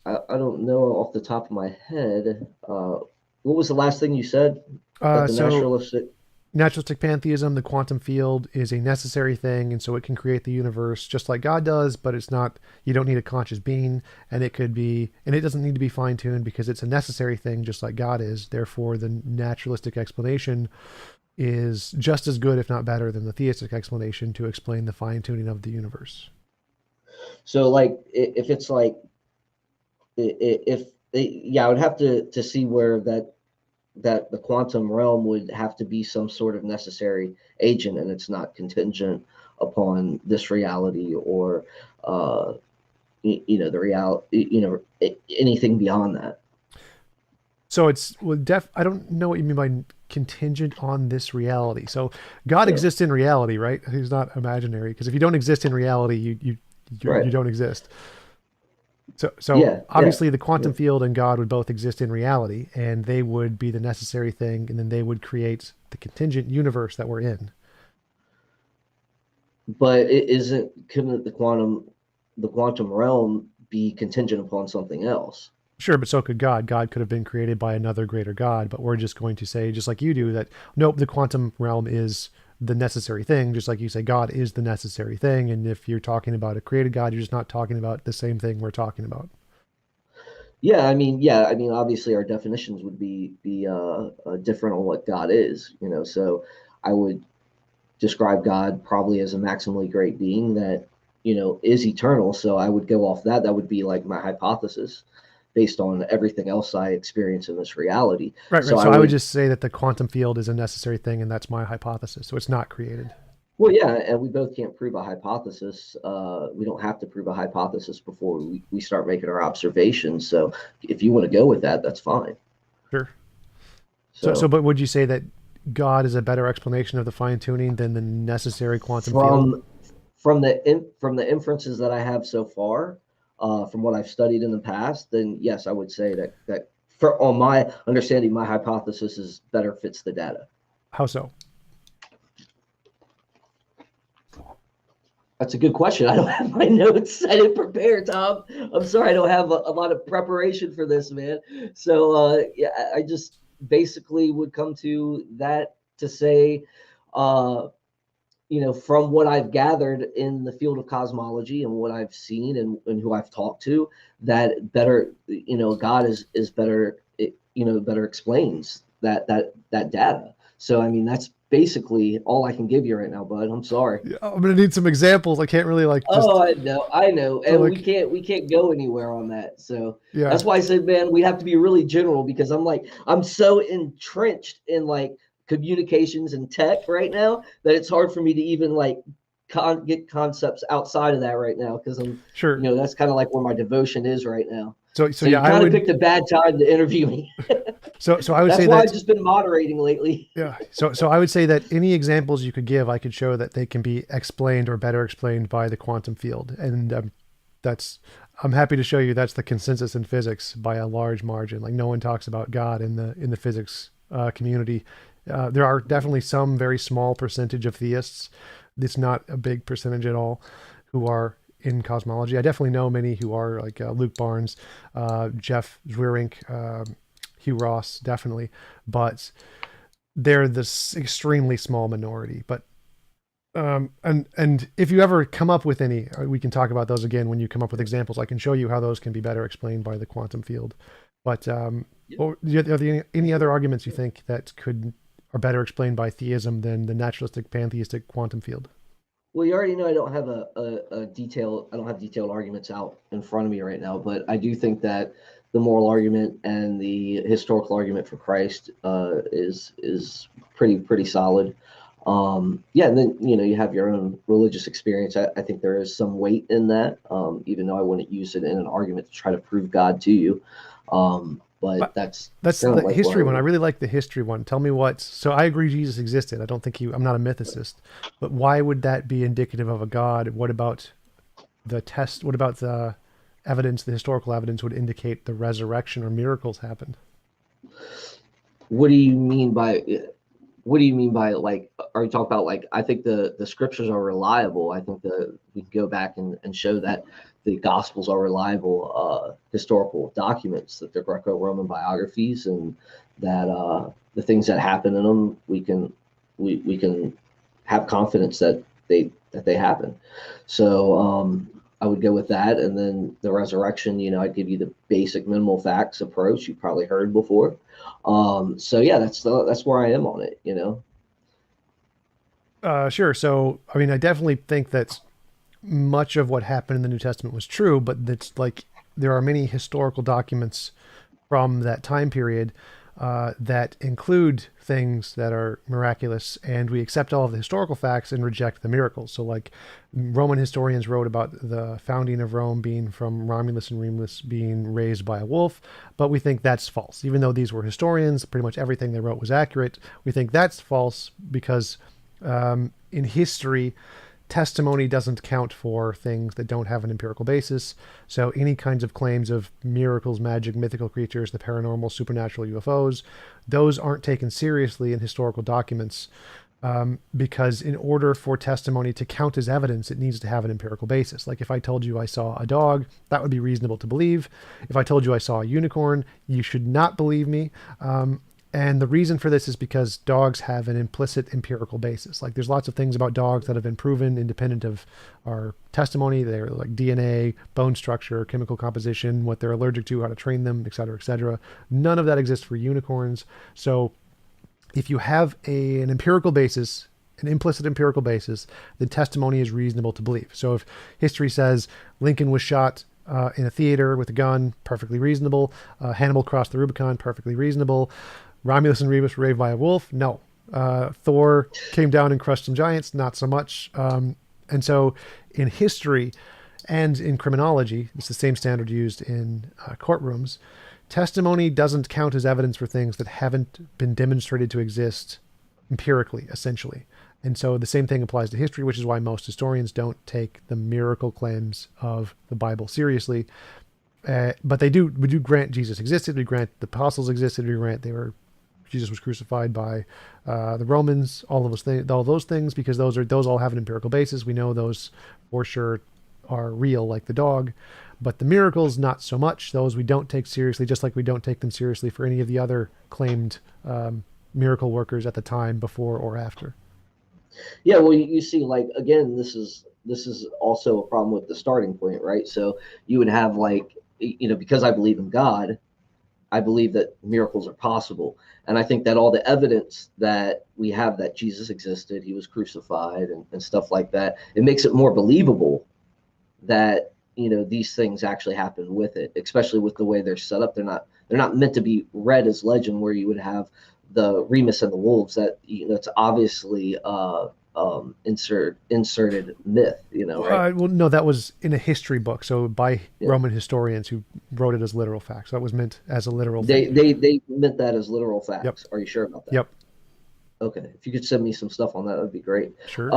Speaker 1: I don't know off the top of my head. What was the last thing you said? That the
Speaker 2: So
Speaker 1: naturalistic.
Speaker 2: naturalistic pantheism, the quantum field is a necessary thing, and so it can create the universe just like God does, but it's not, you don't need a conscious being, and it could be, and it doesn't need to be fine tuned because it's a necessary thing just like God is. Therefore, the naturalistic explanation is just as good, if not better, than the theistic explanation to explain the fine tuning of the universe.
Speaker 1: So, like, if it's like, if yeah, I would have to see where that the quantum realm would have to be some sort of necessary agent, and it's not contingent upon this reality or uh, the reality, anything beyond that.
Speaker 2: So it's, well, I don't know what you mean by contingent on this reality. So God
Speaker 1: Yeah,
Speaker 2: exists in reality, right? He's not imaginary, because if you don't exist in reality, you
Speaker 1: right.
Speaker 2: don't exist. So
Speaker 1: Yeah, yeah,
Speaker 2: obviously the
Speaker 1: yeah.
Speaker 2: quantum field and God would both exist in reality, and they would be the necessary thing, and then they would create the contingent universe that we're in.
Speaker 1: But it isn't. Couldn't the quantum realm be contingent upon something else?
Speaker 2: Sure, but so could God. God could have been created by another greater God, but we're just going to say, just like you do, that nope, the quantum realm is the necessary thing, just like you say God is the necessary thing. And if you're talking about a created God, you're just not talking about the same thing we're talking about.
Speaker 1: Yeah, I mean, obviously our definitions would be different on what God is, So I would describe God probably as a maximally great being that is eternal. So I would go off that. That would be like my hypothesis based on everything else I experience in this reality.
Speaker 2: Right,
Speaker 1: So
Speaker 2: right.
Speaker 1: I
Speaker 2: So I would
Speaker 1: would,
Speaker 2: just say that the quantum field is a necessary thing, and that's my hypothesis. So it's not created.
Speaker 1: well, yeah, and we both can't prove a hypothesis. We don't have to prove a hypothesis before we start making our observations. So if you want to go with that, that's fine.
Speaker 2: Sure. So,
Speaker 1: So
Speaker 2: but would you say that God is a better explanation of the fine tuning than the necessary quantum field?
Speaker 1: from from the inferences that I have so far, from what I've studied in the past, then yes, I would say that for on my understanding, my hypothesis is better fits the data.
Speaker 2: How so?
Speaker 1: That's a good question. I don't have my notes. I didn't prepare, Tom. I'm sorry. I don't have a lot of preparation for this, man. So yeah, I just basically would come to that to say, uh, from what I've gathered in the field of cosmology and what I've seen and who I've talked to, that better, God is better, better explains that data. So I mean, that's basically all I can give you right now, bud. I'm sorry.
Speaker 2: Yeah, I'm gonna need some examples. I can't really like just.
Speaker 1: Oh, I know,
Speaker 2: So
Speaker 1: and we
Speaker 2: like,
Speaker 1: can't go anywhere on that. So
Speaker 2: yeah,
Speaker 1: that's why I said, man, we have to be really general because I'm so entrenched in like communications and tech right now that it's hard for me to even like get concepts outside of that right now because
Speaker 2: sure.
Speaker 1: that's kind of like where my devotion is right now.
Speaker 2: So
Speaker 1: So
Speaker 2: yeah,
Speaker 1: you
Speaker 2: I
Speaker 1: kind of
Speaker 2: would.
Speaker 1: picked a bad time to interview me.
Speaker 2: So I would
Speaker 1: That's
Speaker 2: say
Speaker 1: why I've
Speaker 2: that.
Speaker 1: just been moderating lately.
Speaker 2: Yeah. So I would say that any examples you could give, I could show that they can be explained or better explained by the quantum field, and that's. I'm happy to show you that's the consensus in physics by a large margin. Like no one talks about God in the physics community. There are definitely some very small percentage of theists. It's not a big percentage at all who are in cosmology. I definitely know many who are like Luke Barnes, Jeff Zwirink, Hugh Ross, definitely, but they're this extremely small minority. But and if you ever come up with any, we can talk about those again when you come up with examples. I can show you how those can be better explained by the quantum field. But or, are there any other arguments you think that could are better explained by theism than the naturalistic pantheistic quantum field?
Speaker 1: Well, you already know I don't have a detail. I don't have detailed arguments out in front of me right now, but I do think that the moral argument and the historical argument for Christ is pretty solid. Yeah, and then you have your own religious experience. I think there is some weight in that, even though I wouldn't use it in an argument to try to prove God to you. But
Speaker 2: But
Speaker 1: that's
Speaker 2: that's
Speaker 1: kind of
Speaker 2: the
Speaker 1: like where I
Speaker 2: history one. I
Speaker 1: would.
Speaker 2: really like the history one. Tell me what. So I agree Jesus existed. I don't think he. I'm not a mythicist, but why would that be indicative of a god? What about the test? What about the evidence? The historical evidence would indicate the resurrection or miracles happened.
Speaker 1: What do you mean by what do you mean by like are you talking about like I think the scriptures are reliable. I think we can go back and show that the gospels are reliable historical documents, that they're Greco-Roman biographies, and that the things that happen in them we can have confidence that they happen. So I would go with that, and then the resurrection. I'd give you the basic minimal facts approach you probably heard before. So yeah, that's where I am on it.
Speaker 2: Sure. So I mean, I definitely think that much of what happened in the New Testament was true, but that's like there are many historical documents from that time period that include things that are miraculous, and we accept all of the historical facts and reject the miracles. So, like Roman historians wrote about the founding of Rome being from Romulus and Remus being raised by a wolf, but we think that's false. Even though these were historians, pretty much everything they wrote was accurate. We think that's false because in history, testimony doesn't count for things that don't have an empirical basis. So any kinds of claims of miracles, magic, mythical creatures, the paranormal, supernatural, UFOs, those aren't taken seriously in historical documents because in order for testimony to count as evidence, it needs to have an empirical basis. Like if I told you I saw a dog, that would be reasonable to believe. If I told you I saw a unicorn, you should not believe me. And the reason for this is because dogs have an implicit empirical basis. Like there's lots of things about dogs that have been proven independent of our testimony. They're like DNA, bone structure, chemical composition, what they're allergic to, how to train them, et cetera, et cetera. None of that exists for unicorns. So if you have an empirical basis, an implicit empirical basis, then testimony is reasonable to believe. So if history says Lincoln was shot in a theater with a gun, perfectly reasonable. Hannibal crossed the Rubicon, perfectly reasonable. Romulus and Remus were raised by a wolf? No. Thor came down and crushed some giants? Not so much. And so in history and in criminology, it's the same standard used in courtrooms, testimony doesn't count as evidence for things that haven't been demonstrated to exist empirically, essentially. And so the same thing applies to history, which is why most historians don't take the miracle claims of the Bible seriously. But we do grant Jesus existed. We grant the apostles existed. We grant Jesus was crucified by the Romans. All those things, because those all have an empirical basis. We know those for sure are real, like the dog. But the miracles, not so much. Those we don't take seriously, just like we don't take them seriously for any of the other claimed miracle workers at the time, before or after.
Speaker 1: Yeah, well, you see, like, again, this is also a problem with the starting point, right? So you would have, like, because I believe in God, I believe that miracles are possible. And I think that all the evidence that we have that Jesus existed, he was crucified and stuff like that, it makes it more believable that, these things actually happen with it, especially with the way they're set up. They're not meant to be read as legend, where you would have the Remus and the Wolves, that, it's obviously inserted myth, right?
Speaker 2: Well, no, that was in a history book, so by
Speaker 1: Yeah.
Speaker 2: Roman historians who wrote it as literal facts. That was meant as a literal
Speaker 1: They
Speaker 2: thing.
Speaker 1: they meant that as literal
Speaker 2: Yep.
Speaker 1: facts. Are you sure about that?
Speaker 2: Yep.
Speaker 1: Okay, if you could send me some stuff on that, that'd be great.
Speaker 2: Sure.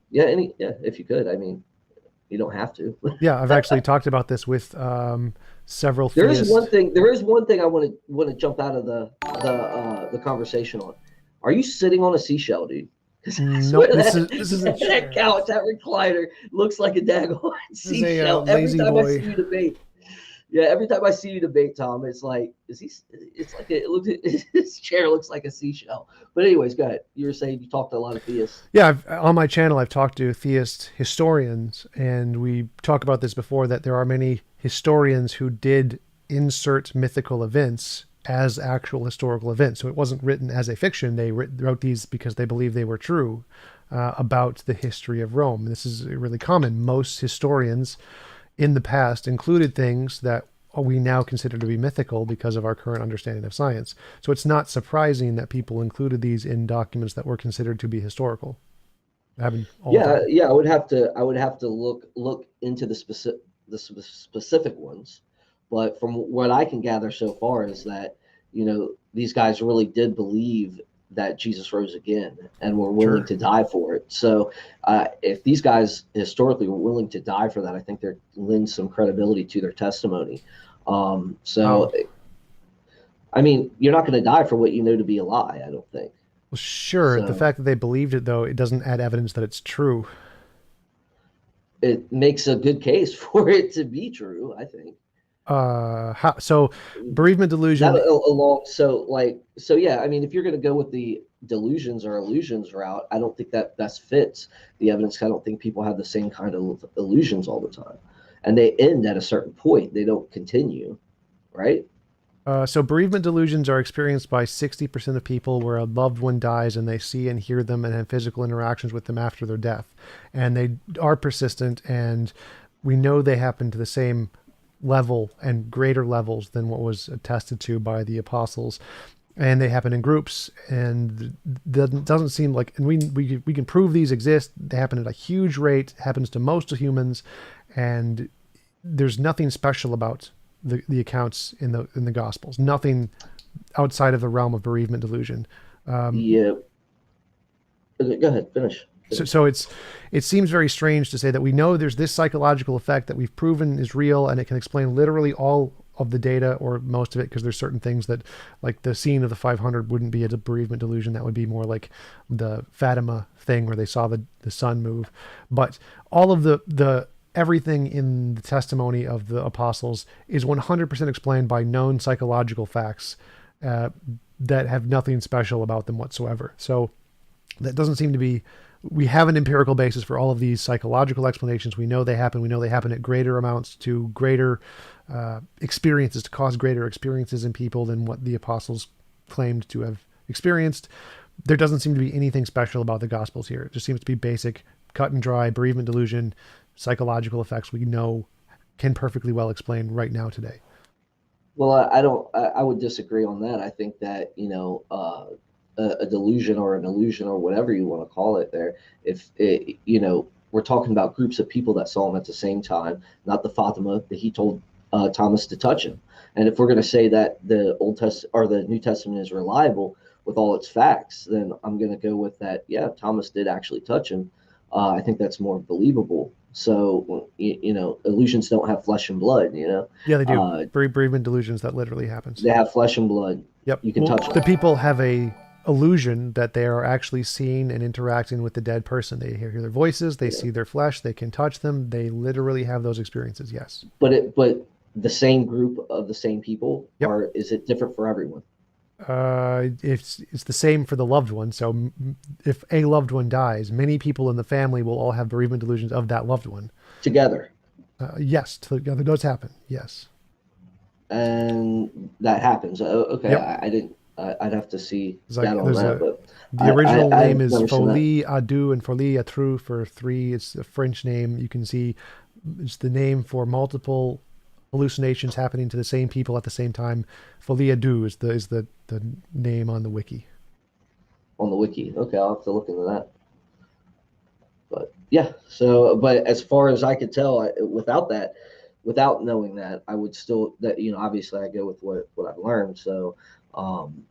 Speaker 1: Yeah, if you could. I mean, you don't have to.
Speaker 2: Yeah, I've actually talked about this with several
Speaker 1: There is one
Speaker 2: theists.
Speaker 1: thing. There is one thing I want to jump out of the conversation on. Are you sitting on a seashell, dude? Because I
Speaker 2: Nope,
Speaker 1: swear
Speaker 2: this is a
Speaker 1: that
Speaker 2: chair.
Speaker 1: couch, that recliner looks like a daggone
Speaker 2: This is a
Speaker 1: seashell. Every
Speaker 2: lazy
Speaker 1: time I see
Speaker 2: boy.
Speaker 1: you debate, yeah, every time I see you debate, Tom, it's like, is he? It's like it looks. His chair looks like a seashell. But anyways, go ahead. You were saying you talked to a lot of theists.
Speaker 2: Yeah, on my channel, I've talked to theist historians, and we talked about this before, that there are many historians who did insert mythical events as actual historical events. So it wasn't written as a fiction. They wrote these because they believed they were true about the history of Rome. This is really common. Most historians in the past included things that we now consider to be mythical because of our current understanding of science. So it's not surprising that people included these in documents that were considered to be historical. It happened all the
Speaker 1: Yeah,
Speaker 2: time.
Speaker 1: yeah. I would have to look into the specific ones, but from what I can gather so far is that these guys really did believe that Jesus rose again and were willing
Speaker 2: Sure.
Speaker 1: to die for it. So if these guys historically were willing to die for that, I think there lends some credibility to their testimony. So
Speaker 2: Wow.
Speaker 1: I mean, you're not going to die for what you know to be a lie. I don't think.
Speaker 2: Well, sure. The
Speaker 1: So
Speaker 2: fact that they believed it, though, it doesn't add evidence that it's true.
Speaker 1: it makes a good case for it to be true, I think.
Speaker 2: So bereavement
Speaker 1: That
Speaker 2: delusion.
Speaker 1: along, so yeah, I mean, if you're going to go with the delusions or illusions route, I don't think that best fits the evidence. I don't think people have the same kind of illusions all the time, and they end at a certain point. They don't continue, right?
Speaker 2: So bereavement delusions are experienced by 60% of people, where a loved one dies and they see and hear them and have physical interactions with them after their death. And they are persistent, and we know they happen to the same level and greater levels than what was attested to by the apostles. And they happen in groups, and that doesn't seem like, and we can prove these exist. They happen at a huge rate, happens to most humans, and there's nothing special about the accounts in the Gospels. Nothing outside of the realm of bereavement delusion.
Speaker 1: Yeah. Okay, go ahead, finish.
Speaker 2: So it seems very strange to say that we know there's this psychological effect that we've proven is real, and it can explain literally all of the data, or most of it, because there's certain things that, like the scene of the 500, wouldn't be a bereavement delusion. That would be more like the Fatima thing where they saw the sun move. But all of the everything in the testimony of the apostles is 100% explained by known psychological facts that have nothing special about them whatsoever. So that doesn't seem to be. We have an empirical basis for all of these psychological explanations. We know they happen. We know they happen at greater amounts, to greater experiences, to cause greater experiences in people than what the apostles claimed to have experienced. There doesn't seem to be anything special about the Gospels here. It just seems to be basic, cut and dry bereavement delusion, psychological effects we know can perfectly well explain right now today.
Speaker 1: Well, I don't. I would disagree on that. I think that a delusion or an illusion or whatever you want to call it there, if it, we're talking about groups of people that saw him at the same time, not the Fatima that he told Thomas to touch him. And if we're going to say that the Old Testament or the New Testament is reliable, with all its facts, then I'm going to go with that. Yeah, Thomas did actually touch him. I think that's more believable. So, illusions don't have flesh and blood,
Speaker 2: Yeah, they do.
Speaker 1: uh,
Speaker 2: Bereavement delusions, that literally happens.
Speaker 1: they have flesh and blood.
Speaker 2: Yep.
Speaker 1: You can
Speaker 2: Well,
Speaker 1: touch
Speaker 2: the
Speaker 1: them.
Speaker 2: people have a illusion that they are actually seeing and interacting with the dead person. They hear their voices, they
Speaker 1: Yeah.
Speaker 2: see their flesh, they can touch them. They literally have those experiences. Yes.
Speaker 1: But the same group of the same people,
Speaker 2: Yep.
Speaker 1: or is it different for everyone?
Speaker 2: It's the same for the loved one. So if a loved one dies, many people in the family will all have bereavement delusions of that loved one.
Speaker 1: Together.
Speaker 2: Yes, that does happen. Yes.
Speaker 1: And that happens. Okay,
Speaker 2: Yep.
Speaker 1: I didn't. I'd have to see
Speaker 2: It's like
Speaker 1: that on
Speaker 2: there's
Speaker 1: that,
Speaker 2: a
Speaker 1: but
Speaker 2: the original name
Speaker 1: I've
Speaker 2: is
Speaker 1: never seen that.
Speaker 2: folie à deux and folie à trois for three. It's a French name. You can see it's the name for multiple hallucinations happening to the same people at the same time. Folie à deux is the name on the wiki.
Speaker 1: On the wiki. Okay, I'll have to look into that. But yeah, so but as far as I could tell, without that, without knowing that, I would still that obviously I go with what I've learned. So um,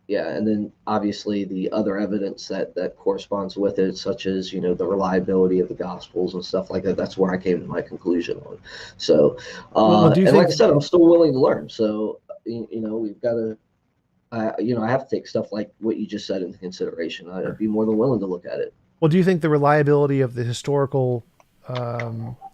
Speaker 1: yeah, and then obviously the other evidence that corresponds with it, such as the reliability of the Gospels and stuff like that. That's where I came to my conclusion on. So
Speaker 2: Well, do you
Speaker 1: and like I
Speaker 2: think?
Speaker 1: said, I'm still willing to learn. So we've got to. I have to take stuff like what you just said into consideration. I'd
Speaker 2: Sure.
Speaker 1: be more than willing to look at it.
Speaker 2: Well, do you think the reliability of the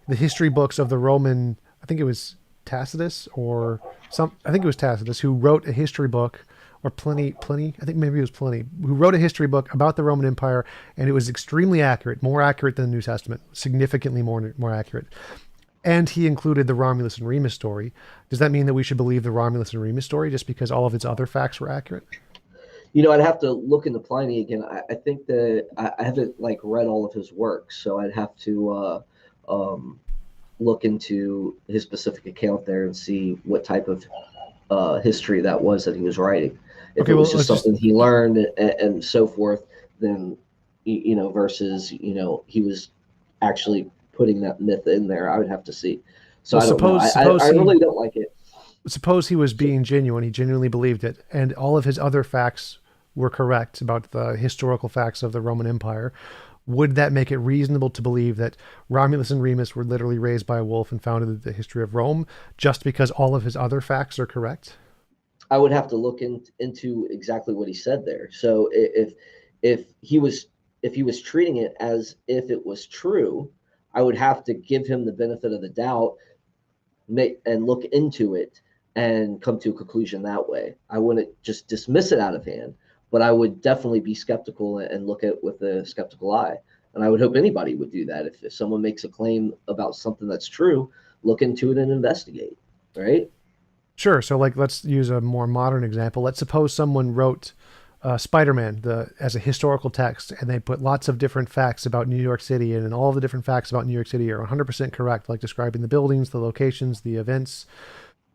Speaker 2: the history books of the Roman, I think it was Tacitus or I think it was Tacitus who wrote a history book, or Pliny, I think maybe it was Pliny, who wrote a history book about the Roman Empire, and it was extremely accurate, more accurate than the New Testament, significantly more accurate. And he included the Romulus and Remus story. Does that mean that we should believe the Romulus and Remus story just because all of its other facts were accurate?
Speaker 1: I'd have to look into Pliny again. I think that I haven't like read all of his works, so I'd have to um, look into his specific account there and see what type of history that was that he was writing. If
Speaker 2: Okay,
Speaker 1: it was
Speaker 2: well,
Speaker 1: just
Speaker 2: let's just
Speaker 1: something he learned and so forth, then versus he was actually putting that myth in there. I would have to see. So
Speaker 2: well
Speaker 1: I don't know. I
Speaker 2: suppose
Speaker 1: really don't like it.
Speaker 2: he was
Speaker 1: So,
Speaker 2: being genuine. He genuinely believed it, and all of his other facts were correct about the historical facts of the Roman Empire. Would that make it reasonable to believe that Romulus and Remus were literally raised by a wolf and founded the history of Rome just because all of his other facts are correct?
Speaker 1: I would have to look into exactly what he said there. So if he was treating it as if it was true, I would have to give him the benefit of the doubt, and look into it and come to a conclusion that way. I wouldn't just dismiss it out of hand, but I would definitely be skeptical and look at it with a skeptical eye. And I would hope anybody would do that. If someone makes a claim about something that's true, look into it and investigate, right?
Speaker 2: Sure. So, like, let's use a more modern example. Let's suppose someone wrote Spider-Man as a historical text, and they put lots of different facts about New York City, and all the different facts about New York City are 100% correct, like describing the buildings, the locations, the events.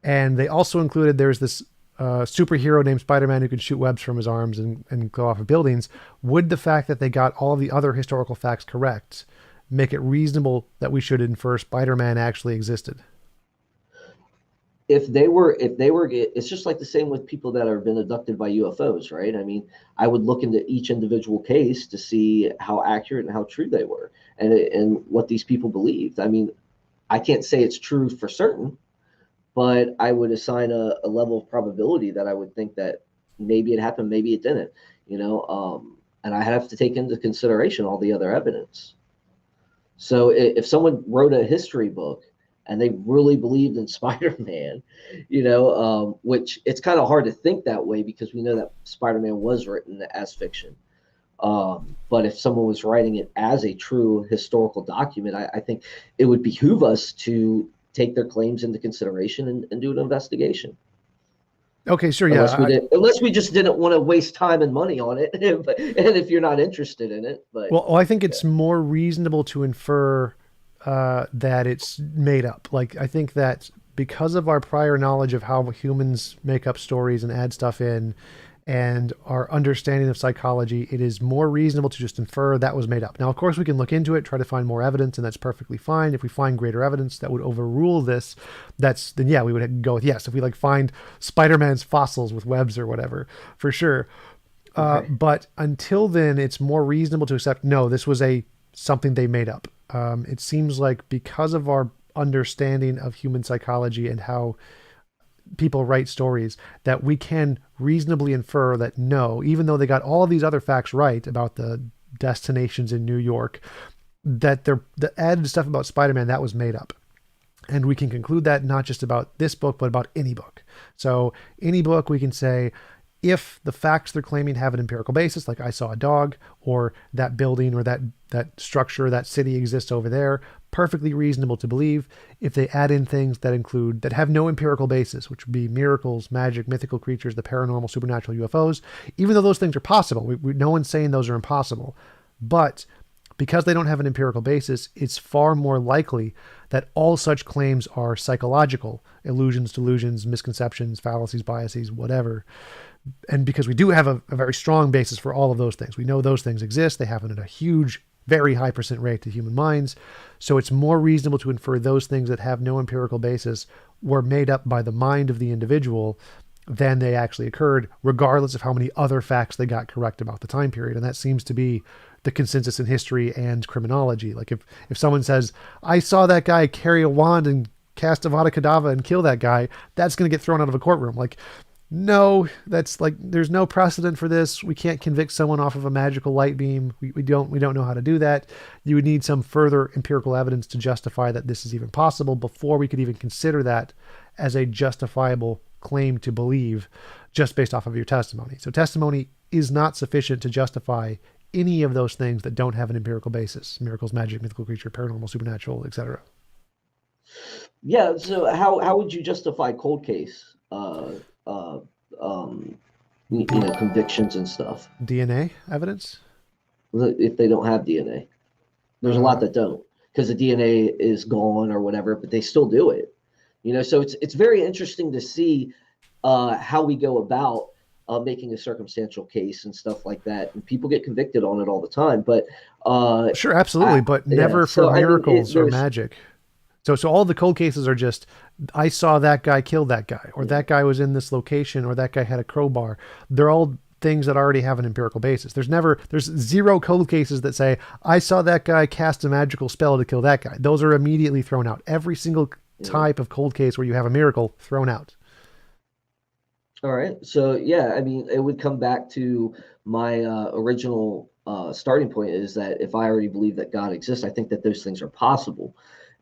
Speaker 2: And they also included there's this superhero named Spider-Man who can shoot webs from his arms and go off of buildings. Would the fact that they got all of the other historical facts correct make it reasonable that we should infer Spider-Man actually existed?
Speaker 1: If they were it's just like the same with people that have been abducted by UFOs, right? I mean, I would look into each individual case to see how accurate and how true they were, and what these people believed. I mean, I can't say it's true for certain, but I would assign a level of probability that I would think that maybe it happened, maybe it didn't, and I have to take into consideration all the other evidence. So if someone wrote a history book and they really believed in Spider-Man, which it's kind of hard to think that way because we know that Spider-Man was written as fiction. But if someone was writing it as a true historical document, I think it would behoove us to take their claims into consideration and do an investigation.
Speaker 2: Okay, sure, yeah.
Speaker 1: Unless we just didn't want to waste time and money on it, and if you're not interested in it, but
Speaker 2: I think
Speaker 1: yeah.
Speaker 2: it's more reasonable to infer that it's made up. Like, I think that because of our prior knowledge of how humans make up stories and add stuff in, and our understanding of psychology, it is more reasonable to just infer that was made up. Now, of course, we can look into it, try to find more evidence, and that's perfectly fine. If we find greater evidence that would overrule this, then yeah, we would go with yes. If we like find Spider-Man's fossils with webs or whatever, for sure.
Speaker 1: Right.
Speaker 2: But until then, it's more reasonable to accept, no, this was a something they made up. It seems like because of our understanding of human psychology and how people write stories, that we can reasonably infer that no, even though they got all of these other facts right about the destinations in New York, that the added stuff about Spider-Man that was made up. And we can conclude that not just about this book, but about any book. So any book we can say, if the facts they're claiming have an empirical basis, like I saw a dog, or that building, or that structure, that city exists over there, perfectly reasonable to believe. If they add in things that have no empirical basis, which would be miracles, magic, mythical creatures, the paranormal, supernatural, UFOs, even though those things are possible, no one's saying those are impossible, but because they don't have an empirical basis, it's far more likely that all such claims are psychological illusions, delusions, misconceptions, fallacies, biases, whatever. And because we do have a very strong basis for all of those things, we know those things exist. They happen at a huge, very high percent rate to human minds. So it's more reasonable to infer those things that have no empirical basis were made up by the mind of the individual than they actually occurred, regardless of how many other facts they got correct about the time period. And that seems to be the consensus in history and criminology. Like if someone says, I saw that guy carry a wand and cast Avada Kedavra and kill that guy, that's going to get thrown out of a courtroom. Like, no, that's like, there's no precedent for this. We can't convict someone off of a magical light beam. We don't know how to do that. You would need some further empirical evidence to justify that this is even possible before we could even consider that as a justifiable claim to believe just based off of your testimony. So testimony is not sufficient to justify any of those things that don't have an empirical basis: miracles, magic, mythical creature, paranormal, supernatural, etc.
Speaker 1: Yeah. So how would you justify cold case, uh, um, convictions and stuff
Speaker 2: DNA evidence.
Speaker 1: if they don't have DNA? There's a lot
Speaker 2: Uh,
Speaker 1: that don't because the DNA is gone or whatever, but they still do it. So it's very interesting to see how we go about making a circumstantial case and stuff like that, and people get convicted on it all the time. But
Speaker 2: sure, absolutely,
Speaker 1: I,
Speaker 2: but
Speaker 1: yeah,
Speaker 2: never for
Speaker 1: so I mean,
Speaker 2: miracles or
Speaker 1: there's
Speaker 2: magic. So all the cold cases are just, I saw that guy kill that guy, or
Speaker 1: yeah,
Speaker 2: that guy was in this location, or that guy had a crowbar. They're all things that already have an empirical basis. There's zero cold cases that say, I saw that guy cast a magical spell to kill that guy. Those are immediately thrown out. Every single
Speaker 1: yeah.
Speaker 2: type of cold case where you have a miracle, thrown out.
Speaker 1: All right. So yeah, I mean, it would come back to my original starting point is that if I already believe that God exists, I think that those things are possible.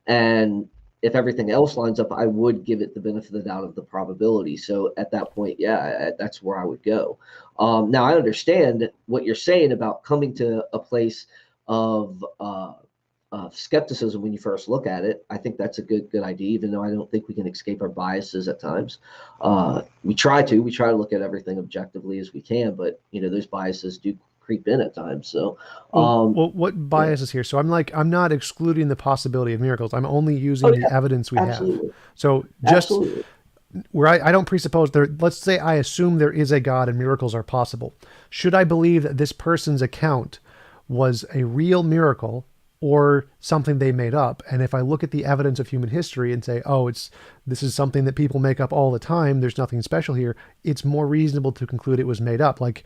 Speaker 1: And if everything else lines up, I would give it the benefit of the doubt of the probability. So at that point, yeah, that's where I would go. Now I understand what you're saying about coming to a place of skepticism when you first look at it. I think that's a good idea, even though I don't think we can escape our biases at times. We try to look at everything objectively as we can, but those biases do creep in at times. So
Speaker 2: What
Speaker 1: yeah.
Speaker 2: bias is here? So I'm not excluding the possibility of miracles. I'm only
Speaker 1: Oh
Speaker 2: using the
Speaker 1: yeah,
Speaker 2: evidence we have.
Speaker 1: absolutely,
Speaker 2: So just
Speaker 1: absolutely.
Speaker 2: where I don't presuppose there, let's say I assume there is a God and miracles are possible. Should I believe that this person's account was a real miracle or something they made up? And if I look at the evidence of human history and say, oh, this is something that people make up all the time, there's nothing special here, it's more reasonable to conclude it was made up. Like,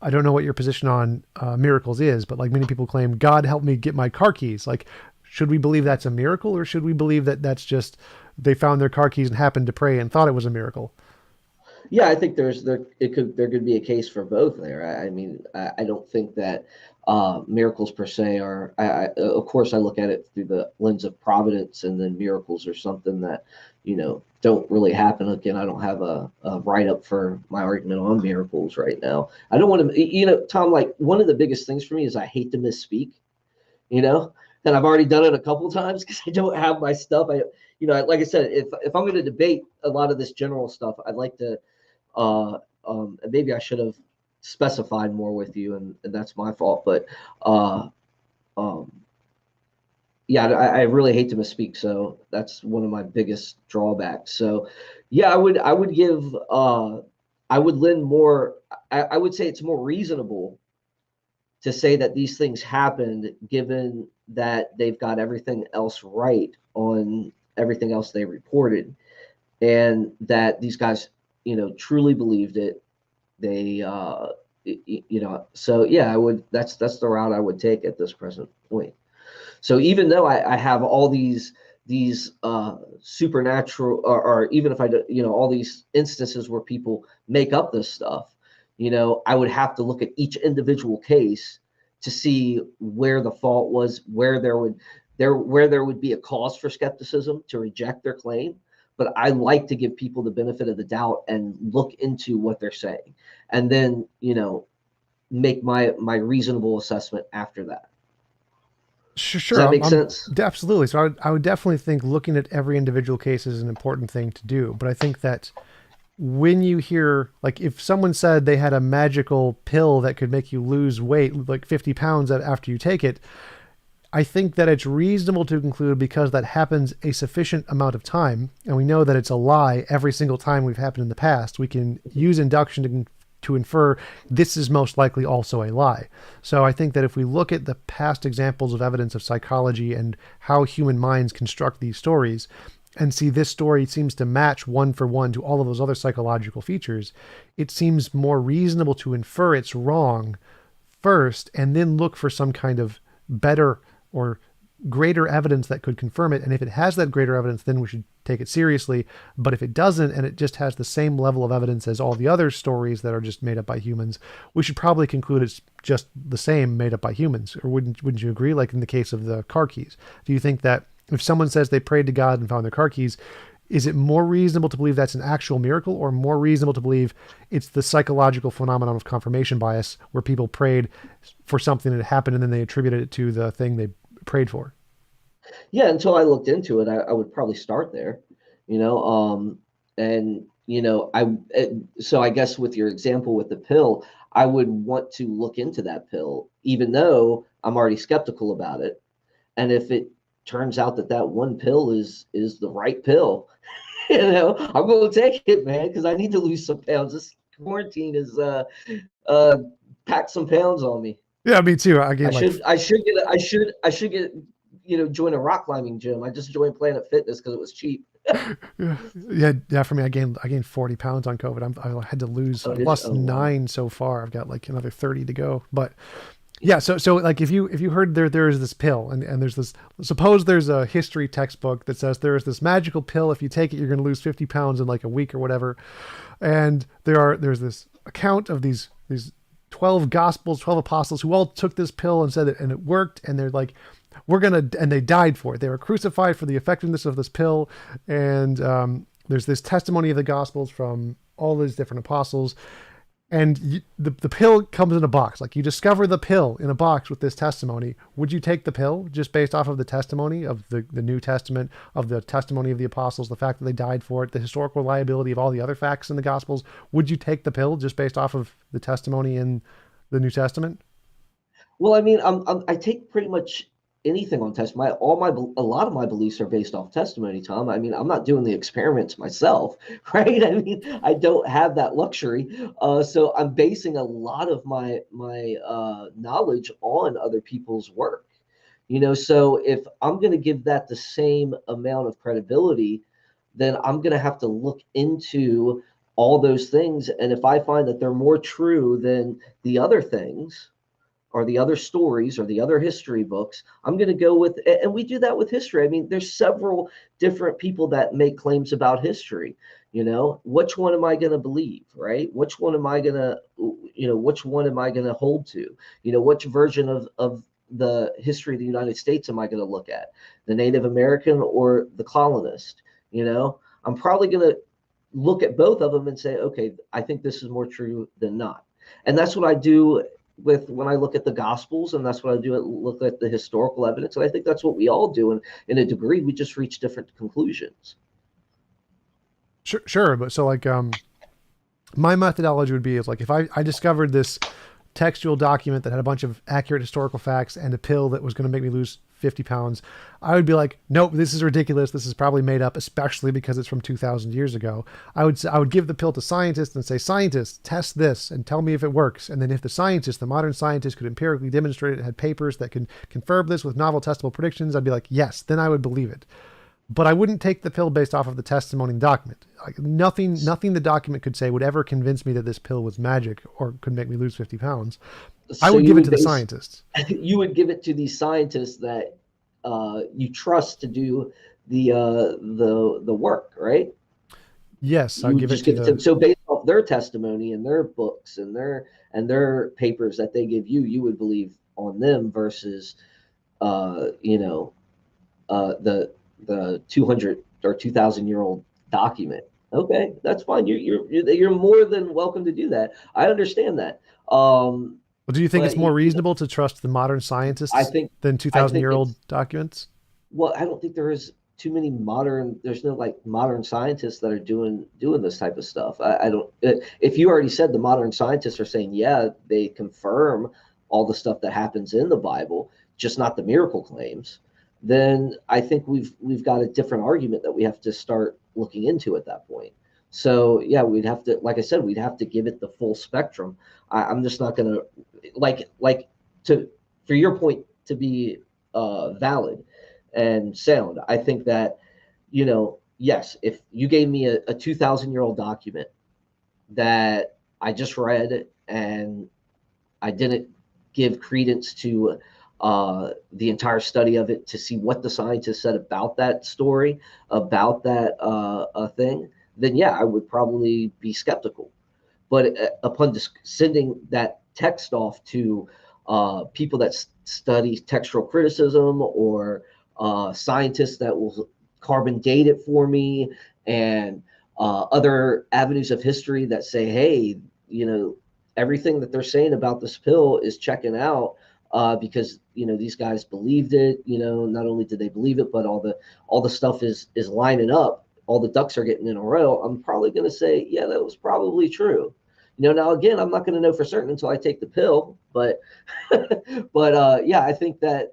Speaker 2: I don't know what your position on miracles is, but like many people claim, God helped me get my car keys. Like, should we believe that's a miracle, or should we believe that that's just they found their car keys and happened to pray and thought it was a miracle?
Speaker 1: Yeah, I think there could be a case for both there. I mean, I don't think that miracles per se are. Of course I look at it through the lens of providence, and then miracles are something that don't really happen. Again, I don't have a write up for my argument on miracles right now. I don't want to, Tom. Like one of the biggest things for me is I hate to misspeak. You know, and I've already done it a couple times because I don't have my stuff. Like I said, if I'm going to debate a lot of this general stuff, I'd like to maybe I should have specified more with you, and that's my fault. But uh, um, yeah, I really hate to misspeak, so that's one of my biggest drawbacks. So yeah, I would lend more. I would say it's more reasonable to say that these things happened, given that they've got everything else right on everything else they reported, and that these guys, truly believed it. They So yeah, I would. That's the route I would take at this present point. So even though I have all these supernatural, or even if I do, all these instances where people make up this stuff, I would have to look at each individual case to see where the fault was, where there would be a cause for skepticism to reject their claim. But I like to give people the benefit of the doubt and look into what they're saying, and then make my reasonable assessment after that.
Speaker 2: Sure,
Speaker 1: Does
Speaker 2: sure.
Speaker 1: that make sense?
Speaker 2: Absolutely. So I would definitely think looking at every individual case is an important thing to do. But I think that when you hear, like, if someone said they had a magical pill that could make you lose weight, like 50 pounds after you take it, I think that it's reasonable to conclude, because that happens a sufficient amount of time, and we know that it's a lie every single time we've happened in the past, we can use induction to infer this is most likely also a lie. So I think that if we look at the past examples of evidence of psychology and how human minds construct these stories, and see this story seems to match one for one to all of those other psychological features, it seems more reasonable to infer it's wrong first, and then look for some kind of better or greater evidence that could confirm it. And if it has that greater evidence, then we should take it seriously. But if it doesn't, and it just has the same level of evidence as all the other stories that are just made up by humans, we should probably conclude it's just the same made up by humans. Or wouldn't you agree? Like in the case of the car keys, do you think that if someone says they prayed to God and found their car keys, is it more reasonable to believe that's an actual miracle, or more reasonable to believe it's the psychological phenomenon of confirmation bias, where people prayed for something that happened and then they attributed it to the thing they prayed for?
Speaker 1: Yeah, until I looked into it, I would probably start there, and so I guess with your example with the pill, I would want to look into that pill, even though I'm already skeptical about it. And if it turns out that that one pill is the right pill, I'm going to take it, man, because I need to lose some pounds. This quarantine is uh packed some pounds on me.
Speaker 2: Yeah, me too. I
Speaker 1: I
Speaker 2: gained like
Speaker 1: should I should get I should get join a rock climbing gym. I just joined Planet Fitness because it was cheap.
Speaker 2: yeah. For me, I gained 40 pounds on COVID. I had to lose.
Speaker 1: Oh,
Speaker 2: I've
Speaker 1: did you?
Speaker 2: lost
Speaker 1: Oh, wow.
Speaker 2: 9 so far. I've got like another 30 to go. But yeah, so like if you heard there is this pill, and there's this, suppose there's a history textbook that says there is this magical pill, if you take it you're going to lose 50 pounds in like a week or whatever, and there's this account of these 12 gospels, 12 apostles who all took this pill and said it, and it worked, and they're like, and they died for it. They were crucified for the effectiveness of this pill. And there's this testimony of the gospels from all these different apostles. And the pill comes in a box. Like, you discover the pill in a box with this testimony. Would you take the pill just based off of the testimony of the New Testament, of the testimony of the apostles, the fact that they died for it, the historical reliability of all the other facts in the gospels? Would you take the pill just based off of the testimony in the New Testament?
Speaker 1: Well, I mean, I take pretty much anything on test. A lot of my beliefs are based off testimony, Tom. I mean, I'm not doing the experiments myself, right? I mean, I don't have that luxury. So I'm basing a lot of my knowledge on other people's work. So if I'm going to give that the same amount of credibility, then I'm going to have to look into all those things. And if I find that they're more true than the other things, or the other stories or the other history books, I'm going to go with, and we do that with history. I mean, there's several different people that make claims about history. Which one am I going to believe, right? Which one am I going to, which one am I going to hold to? Which version of the history of the United States am I going to look at? The Native American or the colonist? I'm probably going to look at both of them and say, okay, I think this is more true than not. And that's what I do with when I look at the Gospels, and that's what I do. Look at the historical evidence, and I think that's what we all do. And in a degree, we just reach different conclusions.
Speaker 2: Sure. But so like, my methodology would be is like, if I discovered this textual document that had a bunch of accurate historical facts and a pill that was going to make me lose 50 pounds, I would be like, nope, this is ridiculous. This is probably made up, especially because it's from 2,000 years ago. I would give the pill to scientists and say, scientists, test this and tell me if it works. And then if the modern scientist could empirically demonstrate it, had papers that can confirm this with novel testable predictions, I'd be like, yes, then I would believe it. but I wouldn't take the pill based off of the testimony and document. Like nothing the document could say would ever convince me that this pill was magic or could make me lose 50 pounds. I
Speaker 1: So
Speaker 2: would
Speaker 1: you
Speaker 2: give it to
Speaker 1: would
Speaker 2: the
Speaker 1: base
Speaker 2: scientists.
Speaker 1: you would give it to these scientists that you trust to do the work, right?
Speaker 2: Yes, I
Speaker 1: You
Speaker 2: would
Speaker 1: would
Speaker 2: give it
Speaker 1: just
Speaker 2: to
Speaker 1: give it to
Speaker 2: the.
Speaker 1: them. So based off their testimony and their books and their papers that they give you, you would believe on them versus you know the 200 or 2,000 year old document. Okay, that's fine. You're more than welcome to do that. I understand that.
Speaker 2: Well, do you think it's
Speaker 1: But
Speaker 2: more reasonable to trust the modern
Speaker 1: I
Speaker 2: scientists
Speaker 1: think
Speaker 2: than
Speaker 1: I
Speaker 2: 2,000
Speaker 1: think
Speaker 2: year old
Speaker 1: it's
Speaker 2: documents?
Speaker 1: well, I don't think there is too many modern. There's no like modern scientists that are doing this type of stuff. I don't. If you already said the modern scientists are saying, yeah, they confirm all the stuff that happens in the Bible, just not the miracle claims, then I think we've got a different argument that we have to start looking into at that point. So yeah, we'd have to, like I said, we'd have to give it the full spectrum. I'm just not going to like to for your point to be valid and sound. I think that, yes, if you gave me a 2,000-year-old document that I just read and I didn't give credence to the entire study of it to see what the scientists said about that story, about that thing, then yeah, I would probably be skeptical. But upon sending that text off to people that study textual criticism or scientists that will carbon date it for me and other avenues of history that say, hey, everything that they're saying about this pill is checking out because these guys believed it. Not only did they believe it, but all the stuff is lining up. All the ducks are getting in a row. I'm probably going to say, yeah, that was probably true. Now again, I'm not going to know for certain until I take the pill, but yeah, I think that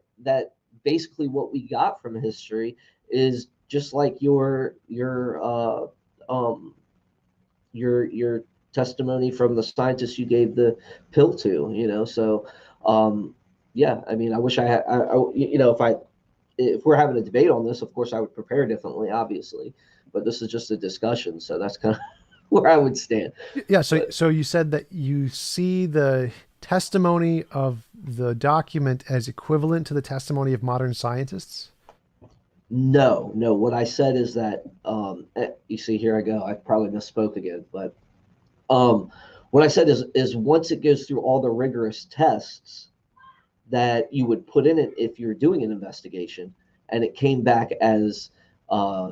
Speaker 1: basically what we got from history is just like um your testimony from the scientists you gave the pill to. So yeah, I mean, I wish I had, if we're having a debate on this, of course I would prepare differently, obviously, but this is just a discussion, so that's kind of where I would stand.
Speaker 2: Yeah. So,
Speaker 1: But
Speaker 2: so you said that you see the testimony of the document as equivalent to the testimony of modern scientists.
Speaker 1: no, what I said is that you see, here I go. I probably misspoke again, but um, what I said is once it goes through all the rigorous tests that you would put in it if you're doing an investigation, and it came back as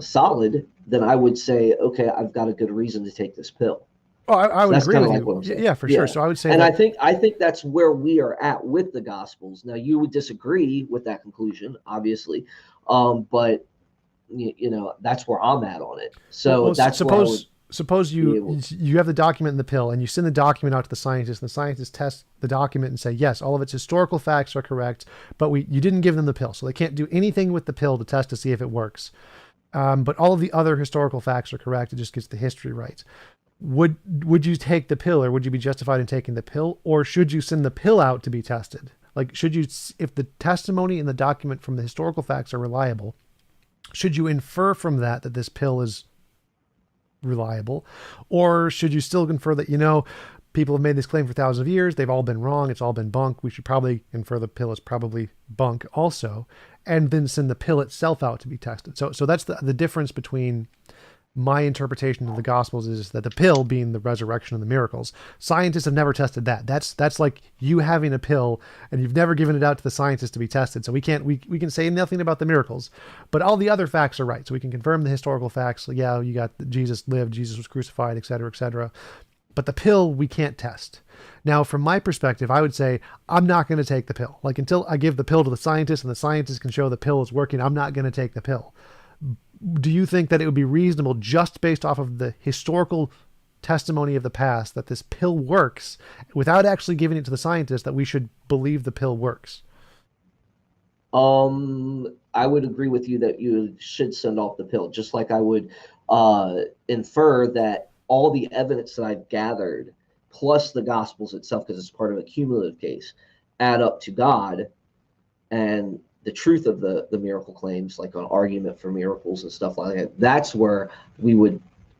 Speaker 1: solid, then I would say, okay, I've got a good reason to take this pill.
Speaker 2: Oh, I
Speaker 1: So
Speaker 2: would
Speaker 1: that's
Speaker 2: agree
Speaker 1: kind of
Speaker 2: with
Speaker 1: like
Speaker 2: you.
Speaker 1: what I'm saying.
Speaker 2: Yeah, for sure.
Speaker 1: Yeah.
Speaker 2: So I would say
Speaker 1: And I
Speaker 2: that.
Speaker 1: think I think that's where we are at with the Gospels. Now you would disagree with that conclusion, obviously, but that's where I'm at on it. So
Speaker 2: Well,
Speaker 1: that's where I would
Speaker 2: suppose
Speaker 1: be
Speaker 2: you
Speaker 1: able.
Speaker 2: you have the document in the pill, and you send the document out to the scientists, and the scientists test the document and say, yes, all of its historical facts are correct, but you didn't give them the pill, so they can't do anything with the pill to test to see if it works. But all of the other historical facts are correct. It just gets the history right. Would you take the pill, or would you be justified in taking the pill, or should you send the pill out to be tested? Like, should you, if the testimony in the document from the historical facts are reliable, should you infer from that that this pill is reliable, or should you still infer that people have made this claim for thousands of years, they've all been wrong, it's all been bunk, we should probably infer the pill is probably bunk also, and then send the pill itself out to be tested? So that's the difference between my interpretation of the Gospels is that the pill being the resurrection and the miracles. Scientists have never tested that. That's like you having a pill and you've never given it out to the scientists to be tested. So we can say nothing about the miracles, but all the other facts are right. So we can confirm the historical facts. Like, yeah, you got Jesus lived, Jesus was crucified, et cetera, et cetera. But the pill we can't test. Now, from my perspective, I would say I'm not going to take the pill. Like, until I give the pill to the scientists and the scientists can show the pill is working, I'm not going to take the pill. Do you think that it would be reasonable, just based off of the historical testimony of the past, that this pill works, without actually giving it to the scientists, that we should believe the pill works?
Speaker 1: I would agree with you that you should send off the pill, just like I would infer that all the evidence that I've gathered, plus the Gospels itself, because it's part of a cumulative case, add up to God, and the truth of the miracle claims, like an argument for miracles and stuff like that, that's where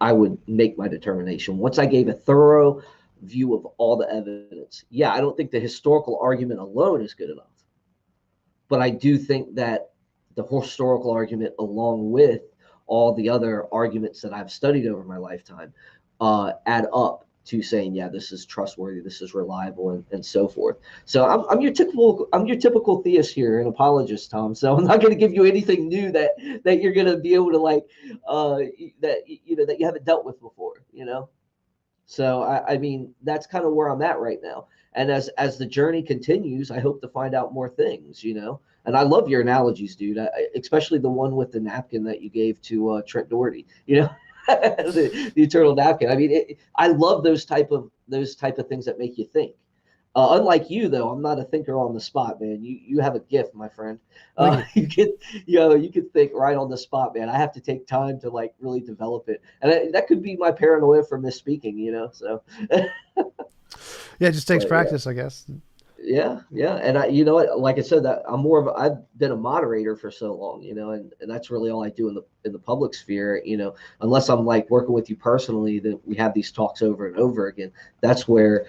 Speaker 1: I would make my determination. Once I gave a thorough view of all the evidence. Yeah, I don't think the historical argument alone is good enough, but I do think that the historical argument, along with all the other arguments that I've studied over my lifetime, add up to saying, yeah, this is trustworthy, this is reliable, and so forth. So I'm your typical theist here, an apologist, Tom. So I'm not going to give you anything new that you're going to be able to like that that you haven't dealt with before. So I mean, that's kind of where I'm at right now. And as the journey continues, I hope to find out more things. And I love your analogies, dude. Especially the one with the napkin that you gave to Trent Doherty. The eternal napkin. I mean, I love those type of things that make you think. Unlike you, though, I'm not a thinker on the spot, man. You have a gift, my friend. You can think right on the spot, man. I have to take time to like really develop it, and that could be my paranoia for misspeaking. So
Speaker 2: yeah, it just takes practice, I guess.
Speaker 1: Yeah, and you know what? Like I said, that I've been a moderator for so long, and that's really all I do in the public sphere, unless I'm like working with you personally, that we have these talks over and over again. That's where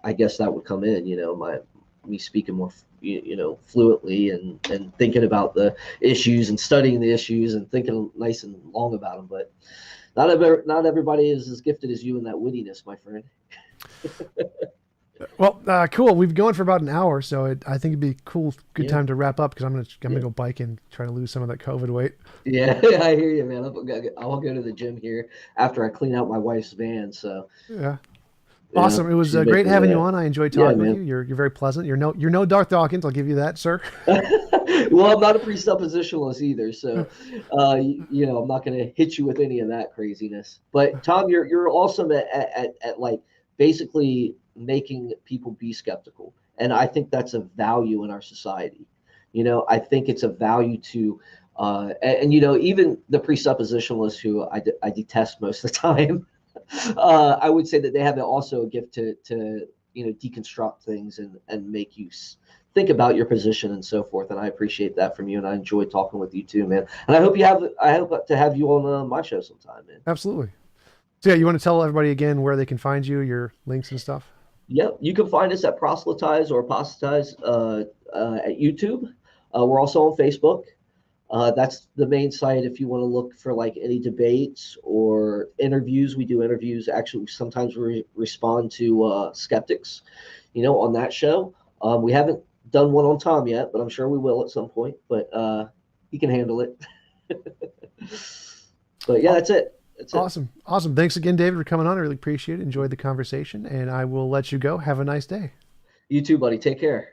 Speaker 1: I guess that would come in, me speaking more fluently and thinking about the issues and studying the issues and thinking nice and long about them. But not everybody is as gifted as you in that wittiness, my friend.
Speaker 2: Well, cool. We've been going for about an hour, so I think it'd be good time to wrap up because I'm gonna go bike and try to lose some of that COVID weight.
Speaker 1: Yeah, I hear you, man. I'll go to the gym here after I clean out my wife's van. So
Speaker 2: yeah, awesome. It was great having you on. I enjoyed talking with you. You're very pleasant. You're no Darth Dawkins. I'll give you that, sir.
Speaker 1: Well, I'm not a presuppositionalist either, so I'm not going to hit you with any of that craziness. But Tom, you're awesome at like basically making people be skeptical, and I think that's a value in our society. I think it's a value to even the presuppositionalists, who I detest most of the time. I would say that they have also a gift to deconstruct things and make you think about your position and so forth. And I appreciate that from you, and I enjoy talking with you too, man. And I hope to have you on my show sometime, man.
Speaker 2: Absolutely. So yeah, you want to tell everybody again where they can find you, your links and stuff?
Speaker 1: Yep, you can find us at Proselytize or Apostatize at YouTube. We're also on Facebook. That's the main site if you want to look for like any debates or interviews. We do interviews. Actually, sometimes we respond to skeptics, on that show. We haven't done one on Tom yet, but I'm sure we will at some point. But he can handle it. But yeah, that's it.
Speaker 2: Awesome. Thanks again, David, for coming on. I really appreciate it. Enjoyed the conversation, and I will let you go. Have a nice day.
Speaker 1: You too, buddy. Take care.